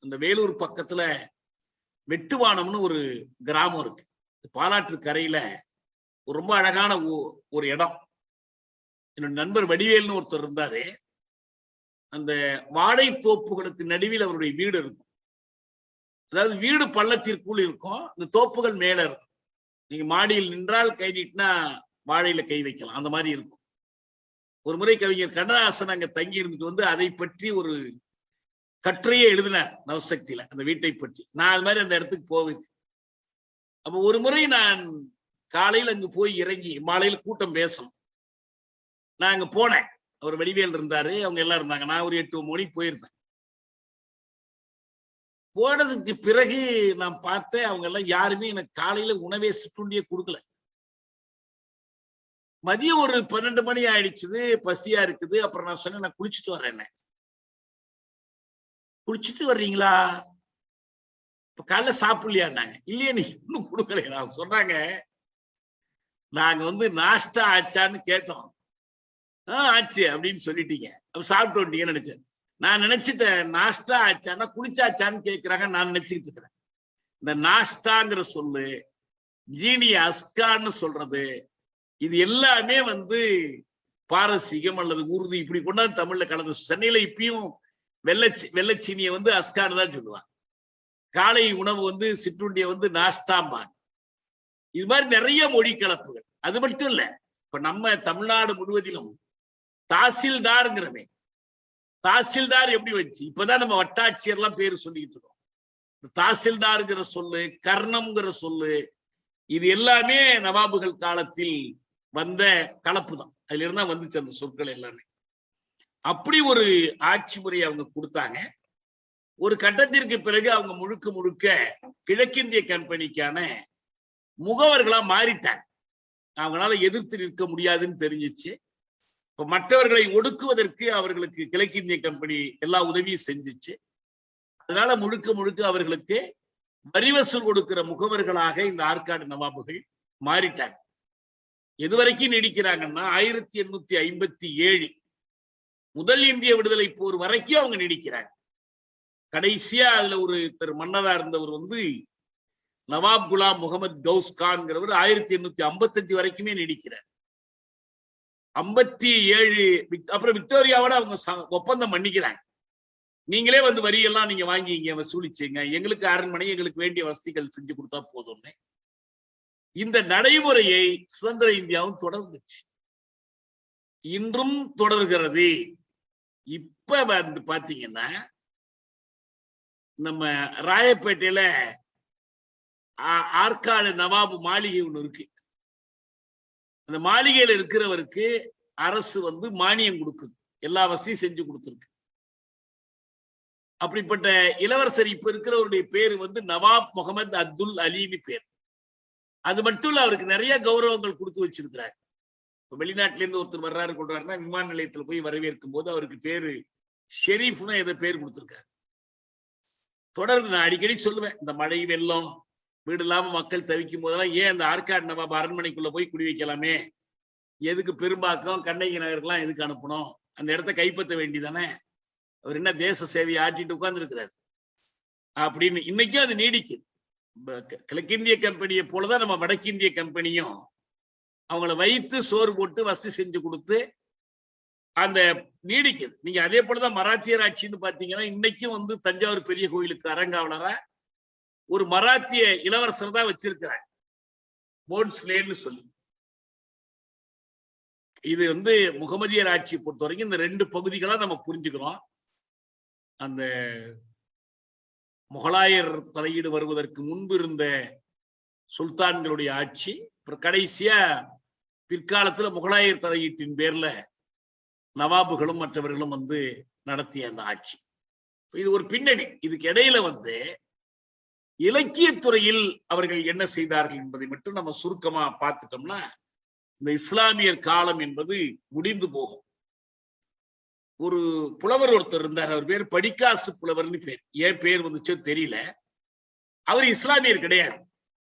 இந்த வேலூர் பக்கத்துல வெட்டுவானம்னு ஒரு கிராமம் இருக்கு. பாலாற்று கரையில ஒரு ரொம்ப அழகான ஒரு இடம். என்னோட நண்பர் வடிவேல்னு ஒருத்தர் இருந்தாரு. அந்த வாழை தோப்புகளுக்கு நடுவில் அவருடைய வீடு இருக்கும். அதாவது வீடு பள்ளத்திற்குள் இருக்கும், இந்த தோப்புகள் மேல இருக்கும். நீங்க மாடியில் நின்றால் கை நீட்டினா வாழையில கை வைக்கலாம், அந்த மாதிரி இருக்கும். ஒரு முறை கவிஞர் கண்ணதாசன் அங்க தங்கி இருந்துட்டு வந்து அதை பற்றி ஒரு கட்டுரையே எழுதினார் நவசக்தியில, அந்த வீட்டை பற்றி. நான் அது மாதிரி அந்த இடத்துக்கு போவேன். அப்ப ஒரு முறை நான் காலையில் அங்கு போய் இறங்கி, மாலையில் கூட்டம் பேசணும், நான் அங்க போனேன். அவர் வடிவேல் இருந்தாரு, அவங்க எல்லாம் இருந்தாங்க. நான் ஒரு 8 மணிக்கு போயிருந்தேன். போனதுக்கு பிறகு நான் பார்த்தேன், அவங்க எல்லாம் யாருமே எனக்கு காலையில உணவே சிற்றுண்டியே கொடுக்கல. மதியம் ஒரு 12 மணி ஆயிடுச்சுது, பசியா இருக்குது. அப்புறம் நான் சொன்னேன், நான் குளிச்சுட்டு வரேன். என்ன குளிச்சுட்டு வர்றீங்களா? இப்ப காலைல சாப்பிடலையான்னாங்க. இல்லையே, நீ இன்னும் கொடுக்கல. நான் சொன்னாங்க, நாங்க வந்து நாஸ்டா ஆச்சான்னு கேட்டோம். ஆச்சு அப்படின்னு சொல்லிட்டீங்க, அப்ப சாப்பிட்டு வந்துட்டீங்கன்னு நினைச்சேன். நான் நினைச்சிட்டேன் நாஸ்டா ஆச்சான்னா குளிச்சாச்சான்னு கேட்கிறாங்க, நான் நினைச்சுக்கிட்டு இருக்கிறேன். இந்த நாஸ்டாங்கிற சொல்லு, ஜீனி அஸ்கான்னு சொல்றது, இது எல்லாமே வந்து பாரசீகம் அல்லது உருது இப்படி கொண்டாந்து தமிழ்ல கலந்து. சென்னையில இப்பயும் வெள்ளச்சீனியை வந்து அஸ்கான்னு தான் சொல்லுவாங்க. காலை உணவு வந்து சிற்றுண்டியை வந்து நாஸ்டாம்பாங்க. இது மாதிரி நிறைய மொழி கலப்புகள். அது மட்டும் இல்ல, இப்ப நம்ம தமிழ்நாடு முழுவதிலும் தாசில்தார்ங்கிறமே, தாசில்தார் எப்படி வச்சு இப்பதான் நம்ம வட்டாட்சியர் எல்லாம் பேரு சொல்லிட்டு இருக்கோம். தாசில்தார்ங்கிற சொல்லு, கர்ணம்ங்கிற சொல்லு, இது எல்லாமே நவாபுகள் காலத்தில் வந்த கலப்பு தான். அதுல இருந்தா வந்துச்சு அந்த சொற்கள் எல்லாமே. அப்படி ஒரு ஆட்சி முறையை அவங்க கொடுத்தாங்க. ஒரு கட்டத்திற்கு பிறகு அவங்க முழுக்க முழுக்க கிழக்கிந்திய கம்பெனிக்கான முகவர்களா மாறிட்டாங்க. அவங்களால எதிர்த்து நிற்க முடியாதுன்னு தெரிஞ்சிச்சு. இப்ப மற்றவர்களை ஒடுக்குவதற்கு அவர்களுக்கு கிழக்கிந்திய கம்பெனி எல்லா உதவியும் செஞ்சிச்சு. அதனால முழுக்க முழுக்க அவர்களுக்கு வரி வசூல் கொடுக்கிற முகவர்களாக இந்த ஆற்காடு நவாபுகள் மாறிட்டாங்க. எதுவரைக்கும் நீடிக்கிறாங்கன்னா 1857 முதல் இந்திய விடுதலை போர் வரைக்கும் அவங்க நீடிக்கிறாங்க. கடைசியா அதுல ஒரு மன்னரா இருந்தவர் வந்து நவாப் குலாம் முகமது கவுஸ் கான்ங்கிறவர் 1855 வரைக்குமே நீடிக்கிறார். 57 அப்புறம் விக்டோரியாவோட அவங்க ஒப்பந்தம் பண்ணிக்கிறாங்க. நீங்களே வந்து வரியெல்லாம் நீங்க வாங்கிங்க, வசூலிச்சுங்க, எங்களுக்கு அரண்மனை, எங்களுக்கு வேண்டிய வசதிகள் செஞ்சு கொடுத்தா போதும்னு. இந்த நடைமுறையை சுதந்திர இந்தியாவும் தொடர்ந்துச்சு, இன்றும் தொடர்கிறது. இப்ப வந்து பாத்தீங்கன்னா நம்ம ராயப்பேட்டையில ஆற்காடு நவாபு மாளிகை ஒண்ணு இருக்கு. அந்த மாளிகையில இருக்கிறவருக்கு அரசு வந்து மானியம் கொடுக்குது, எல்லா வசதியும் செஞ்சு கொடுத்துருக்கு. அப்படிப்பட்ட இளவரசர் இப்ப இருக்கிறவருடைய பேரு வந்து நவாப் முகமது அப்துல் அலின்னு பேர். அது மட்டும் இல்ல, அவருக்கு நிறைய கௌரவங்கள் கொடுத்து வச்சிருக்கிறார். வெளிநாட்டில இருந்து ஒருத்தர் வர்றாரு கொள்றாருன்னா விமான நிலையத்துல போய் வரவேற்கும் போது அவருக்கு பேரு ஷெரீஃப்னு ஏதோ பேர் கொடுத்திருக்காரு. தொடர்ந்து நான் அடிக்கடி சொல்லுவேன், இந்த மழை வெள்ளம் வீடு இல்லாம மக்கள் தவிக்கும் போதெல்லாம் ஏன் அந்த ஆற்காடு நவாப் அரண்மனைக்குள்ள போய் குடி வைக்கலாமே, எதுக்கு பெரும்பாக்கம் கண்ணகி நகருக்கெல்லாம் எதுக்கு அனுப்பணும், அந்த இடத்த கைப்பற்ற வேண்டிதானே, அவர் என்ன தேச சேவையை ஆட்டிட்டு உட்கார்ந்து இருக்கிறார் அப்படின்னு இன்னைக்கும் அது நீடிக்குது. கிழக்கிந்திய கம்பெனியை போலதான் நம்ம வடக்கிந்திய கம்பெனியும் அவங்கள வைத்து சோறு போட்டு வசதி செஞ்சு கொடுத்து அந்த நீடிக்குது. நீங்க அதே போலதான் மராத்தியர் ஆட்சின்னு பாத்தீங்கன்னா இன்னைக்கும் வந்து தஞ்சாவூர் பெரிய கோயிலுக்கு அரங்காவலரா ஒரு மராத்திய இளவரசர் தான் வச்சிருக்கிறார், போன்ஸ்லேன்னு சொல்லி. இது வந்து முகமதியர் ஆட்சியை பொறுத்த வரைக்கும் இந்த ரெண்டு பகுதிகளா நம்ம புரிஞ்சுக்கிறோம். அந்த முகலாயர் தலையீடு வருவதற்கு முன்பு இருந்த சுல்தான்களுடைய ஆட்சி, கடைசியா பிற்காலத்துல முகலாயர் தலையீட்டின் பேர்ல நவாபுகளும் மற்றவர்களும் வந்து நடத்திய அந்த ஆட்சி. இது ஒரு பின்னணி. இதுக்கு இடையில வந்து இலக்கியத்துறையில் அவர்கள் என்ன செய்தார்கள் என்பதை மட்டும் நம்ம சுருக்கமா பார்த்துட்டோம்னா, இந்த இஸ்லாமியர் காலம் என்பது முடிந்து போகும். ஒரு புலவர் ஒருத்தர் இருந்தார், அவர் பேர் படிக்காசு புலவர்னு பேர். ஏன் பேர் வந்துச்சோ தெரியல. அவர் இஸ்லாமியர் கிடையாது.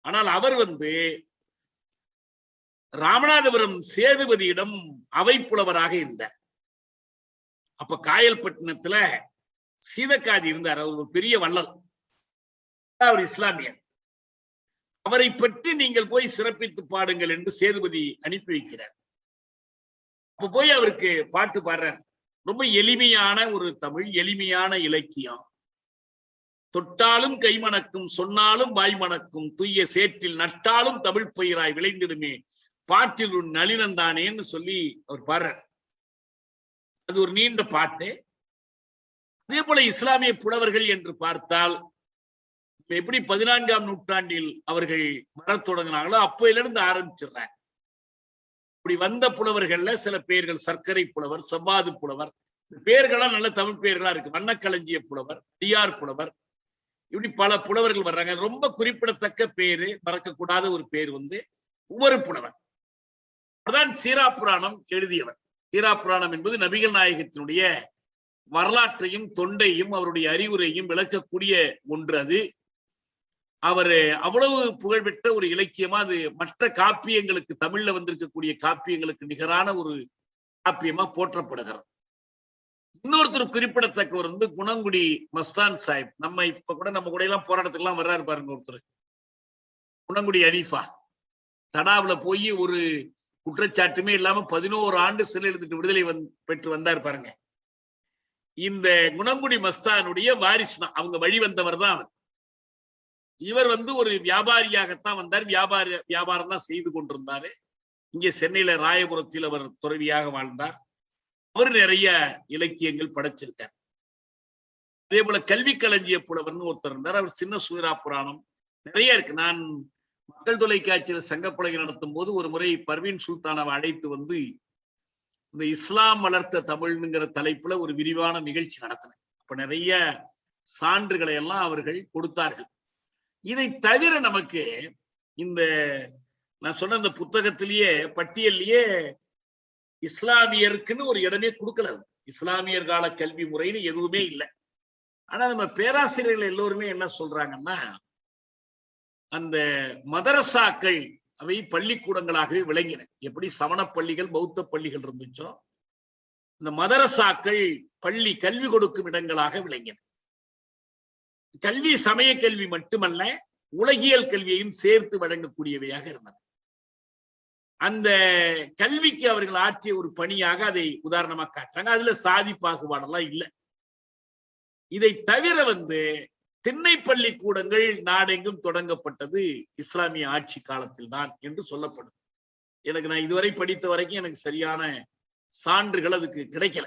ஆனால் அவர் வந்து ராமநாதபுரம் சேதுபதியிடம் அவை புலவராக இருந்தார். அப்ப காயல்பட்டினத்துல சீதக்காதி இருந்தார், அவர் ஒரு பெரிய வள்ளல், அவர் இஸ்லாமியர். அவரை பற்றி நீங்கள் போய் சிறப்பித்து பாடுங்கள் என்று சேதுபதி அனுப்பி வைக்கிறார். அப்ப போய் அவருக்கு பாட்டு பாடுறார். ரொம்ப எளிமையான ஒரு தமிழ், எளிமையான இலக்கியம். தொட்டாலும் கைமணக்கும், சொன்னாலும் வாய்மணக்கும், தூய சேற்றில் நட்டாலும் தமிழ் பயிராய் விளைந்திடுமே, பாட்டில் ஒரு நளினந்தானேன்னு சொல்லி அவர் பாடுறார். அது ஒரு நீண்ட பாட்டு. அதே போல இஸ்லாமிய புலவர்கள் என்று பார்த்தால் எப்படி 14ஆம் நூற்றாண்டில் அவர்கள் வரத் தொடங்கினாங்களோ அப்போயிலிருந்து ஆரம்பிச்சிடுறாங்க. இப்படி வந்த புலவர்கள்ல சில பேர்கள் சர்க்கரை புலவர், செவ்வாது புலவர், பேர்கள்லாம் நல்ல தமிழ் பேர்களா இருக்கு. வண்ணக்களஞ்சிய புலவர், அடியார் புலவர், இப்படி பல புலவர்கள் வர்றாங்க. ரொம்ப குறிப்பிடத்தக்க பேரு, மறக்கக்கூடாத ஒரு பேர் வந்து உமறு புலவர். அதான் சீரா புராணம் எழுதியவர். சீரா புராணம் என்பது நபிகள் நாயகத்தினுடைய வரலாற்றையும் தொண்டையும் அவருடைய அறிவுரையும் விளக்கக்கூடிய ஒன்று. அது அவர் அவ்வளவு புகழ்பெற்ற ஒரு இலக்கியமா, அது மற்ற காப்பியங்களுக்கு, தமிழ்ல வந்திருக்கக்கூடிய காப்பியங்களுக்கு நிகரான ஒரு காப்பியமா போற்றப்படுகிறது. இன்னொருத்தர் குறிப்பிடத்தக்கவர் வந்து குணங்குடி மஸ்தான் சாஹிப். நம்ம இப்ப கூட நம்ம கூட எல்லாம் போராட்டத்துக்கு எல்லாம் வர்றாரு பாருங்க ஒருத்தர், குணங்குடி அனீஃபா. தடாவுல போய் ஒரு குற்றச்சாட்டுமே இல்லாம 11 ஆண்டு சிறை எழுதிட்டு விடுதலை பெற்று வந்தார் பாருங்க. இந்த குணங்குடி மஸ்தானுடைய வாரிசு தான், அவங்க வழி வந்தவர் தான் அவர். இவர் வந்து ஒரு வியாபாரியாகத்தான் வந்தார், வியாபாரம் தான் செய்து கொண்டிருந்தாரு. இங்கே சென்னையில ராயபுரத்தில் அவர் துறவியாக வாழ்ந்தார். அவர் நிறைய இலக்கியங்கள் படைச்சிருக்கார். அதே போல கல்வி களஞ்சிய புலவர்னு ஒருத்தர் இருந்தார், அவர் சின்ன சூரா புராணம் நிறைய இருக்கு. நான் மக்கள் தொலைக்காட்சியில சங்கப்பலகை நடத்தும் போது ஒரு முறை பர்வீன் சுல்தானாவை அழைத்து வந்து இந்த இஸ்லாம் வளர்த்த தமிழ்ங்கிற தலைப்புல ஒரு விரிவான நிகழ்ச்சி நடத்தினேன். அப்ப நிறைய சான்றுகளை எல்லாம் அவர்கள் கொடுத்தார்கள். இதை தவிர நமக்கு இந்த நான் சொன்ன இந்த புத்தகத்திலேயே பட்டியல்லையே இஸ்லாமியருக்குன்னு ஒரு இடமே கொடுக்கல. இஸ்லாமியர் கால கல்வி முறைன்னு எதுவுமே இல்லை. ஆனா நம்ம பேராசிரியர்கள் எல்லோருமே என்ன சொல்றாங்கன்னா, அந்த மதரசாக்கள் அவை பள்ளிக்கூடங்களாகவே விளங்கின. எப்படி சமண பள்ளிகள் பௌத்த பள்ளிகள் இருந்துச்சோ, இந்த மதரசாக்கள் பள்ளி கல்வி கொடுக்கும் இடங்களாக விளங்கின. கல்வி சமய கல்வி மட்டுமல்ல, உலகியல் கல்வியையும் சேர்த்து வழங்கக்கூடியவையாக இருந்தன. அந்த கல்விக்கு அவர்கள் ஆற்றிய ஒரு பணியாக அதை உதாரணமாக காட்டுறாங்க. அதுல சாதி பாகுபாடெல்லாம் இல்லை. இதை தவிர வந்து திண்ணை பள்ளிக்கூடங்கள் நாடெங்கும் தொடங்கப்பட்டது இஸ்லாமிய ஆட்சி காலத்தில் தான் என்று சொல்லப்படுது. எனக்கு நான் இதுவரை படித்த வரைக்கும் எனக்கு சரியான சான்றுகள் அதுக்கு கிடைக்கல.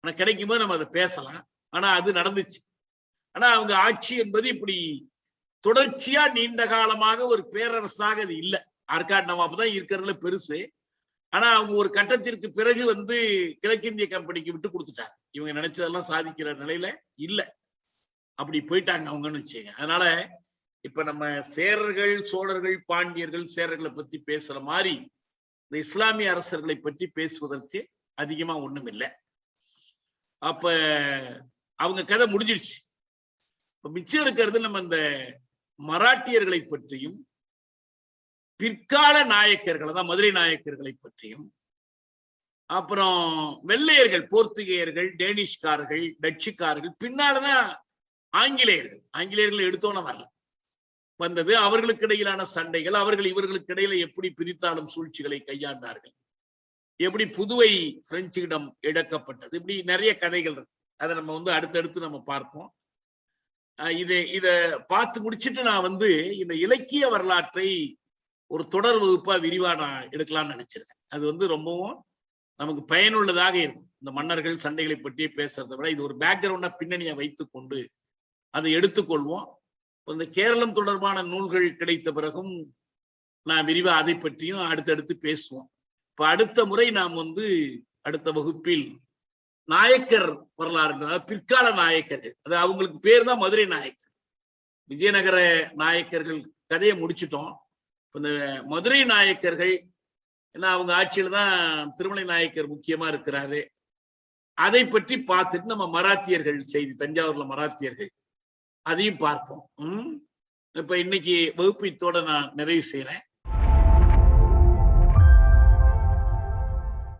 ஆனா கிடைக்கும் போது நம்ம அதை பேசலாம். ஆனா அது நடந்துச்சு. ஆனா அவங்க ஆட்சி என்பது இப்படி தொடர்ச்சியா நீண்ட காலமாக ஒரு பேரரசாக அது இல்லை. ஆற்காடு நவாப் தான் இருக்கிறதுல பெருசு. ஆனா அவங்க ஒரு கட்டத்திற்கு பிறகு கிழக்கிந்திய கம்பெனிக்கு விட்டு கொடுத்துட்டாங்க. இவங்க நினைச்சதெல்லாம் சாதிக்கிற நிலையில இல்ல, அப்படி போயிட்டாங்க அவங்கன்னு வச்சுங்க. அதனால இப்ப நம்ம சேரர்கள், சோழர்கள், பாண்டியர்கள், சேரர்களை பத்தி பேசுற மாதிரி இந்த இஸ்லாமிய அரசர்களை பற்றி பேசுவதற்கு அதிகமா ஒண்ணும் இல்லை. அப்ப அவங்க கதை முடிஞ்சிடுச்சு. இப்ப மிச்சம் இருக்கிறது நம்ம இந்த மராட்டியர்களை பற்றியும் பிற்கால நாயக்கர்கள், அதான் மதுரை நாயக்கர்களை பற்றியும், அப்புறம் வெள்ளையர்கள், போர்த்துகேயர்கள், டேனிஷ்காரர்கள், டச்சுக்காரர்கள், பின்னால்தான் ஆங்கிலேயர்கள் எடுத்தோன வரல வந்தது. அவர்களுக்கு இடையிலான சண்டைகள், அவர்கள் இவர்களுக்கு இடையில எப்படி பிரித்தாளும் சூழ்ச்சிகளை கையாண்டார்கள், எப்படி புதுவை பிரெஞ்சிடம் இழக்கப்பட்டது, இப்படி நிறைய கதைகள் இருக்கு. அதை நம்ம அடுத்தடுத்து நம்ம பார்ப்போம். இத பார்த்து முடிச்சுட்டு நான் இந்த இலக்கிய வரலாற்றை ஒரு தொடர் வகுப்பா விரிவா நான் எடுக்கலாம்னு நினைச்சிருக்கேன். அது ரொம்பவும் நமக்கு பயனுள்ளதாக இருக்கும். இந்த மன்னர்கள் சண்டைகளை பற்றியே பேசுறதை விட இது ஒரு பேக்ரவுண்டா பின்னணியை வைத்துக் கொண்டு அதை எடுத்துக்கொள்வோம். இந்த கேரளம் தொடர்பான நூல்கள் கிடைத்த பிறகும் நான் விரிவா அதை பற்றியும் அடுத்தடுத்து பேசுவோம். இப்ப அடுத்த முறை நாம் அடுத்த வகுப்பில் நாயக்கர் வரலாறு, பிற்கால நாயக்கர்கள், அது அவங்களுக்கு பேர் தான் மதுரை நாயக்கர். விஜயநகர நாயக்கர்கள் கதையை முடிச்சிட்டோம். இந்த மதுரை நாயக்கர்கள், ஏன்னா அவங்க ஆட்சியில தான் திருமலை நாயக்கர் முக்கியமா இருக்கிறாரு. அதை பற்றி பார்த்துட்டு நம்ம மராத்தியர்கள் செய்தி, தஞ்சாவூர்ல மராத்தியர்கள், அதையும் பார்ப்போம். இப்ப இன்னைக்கு வகுப்பு இத்தோட நான் நிறைவு செய்யறேன்.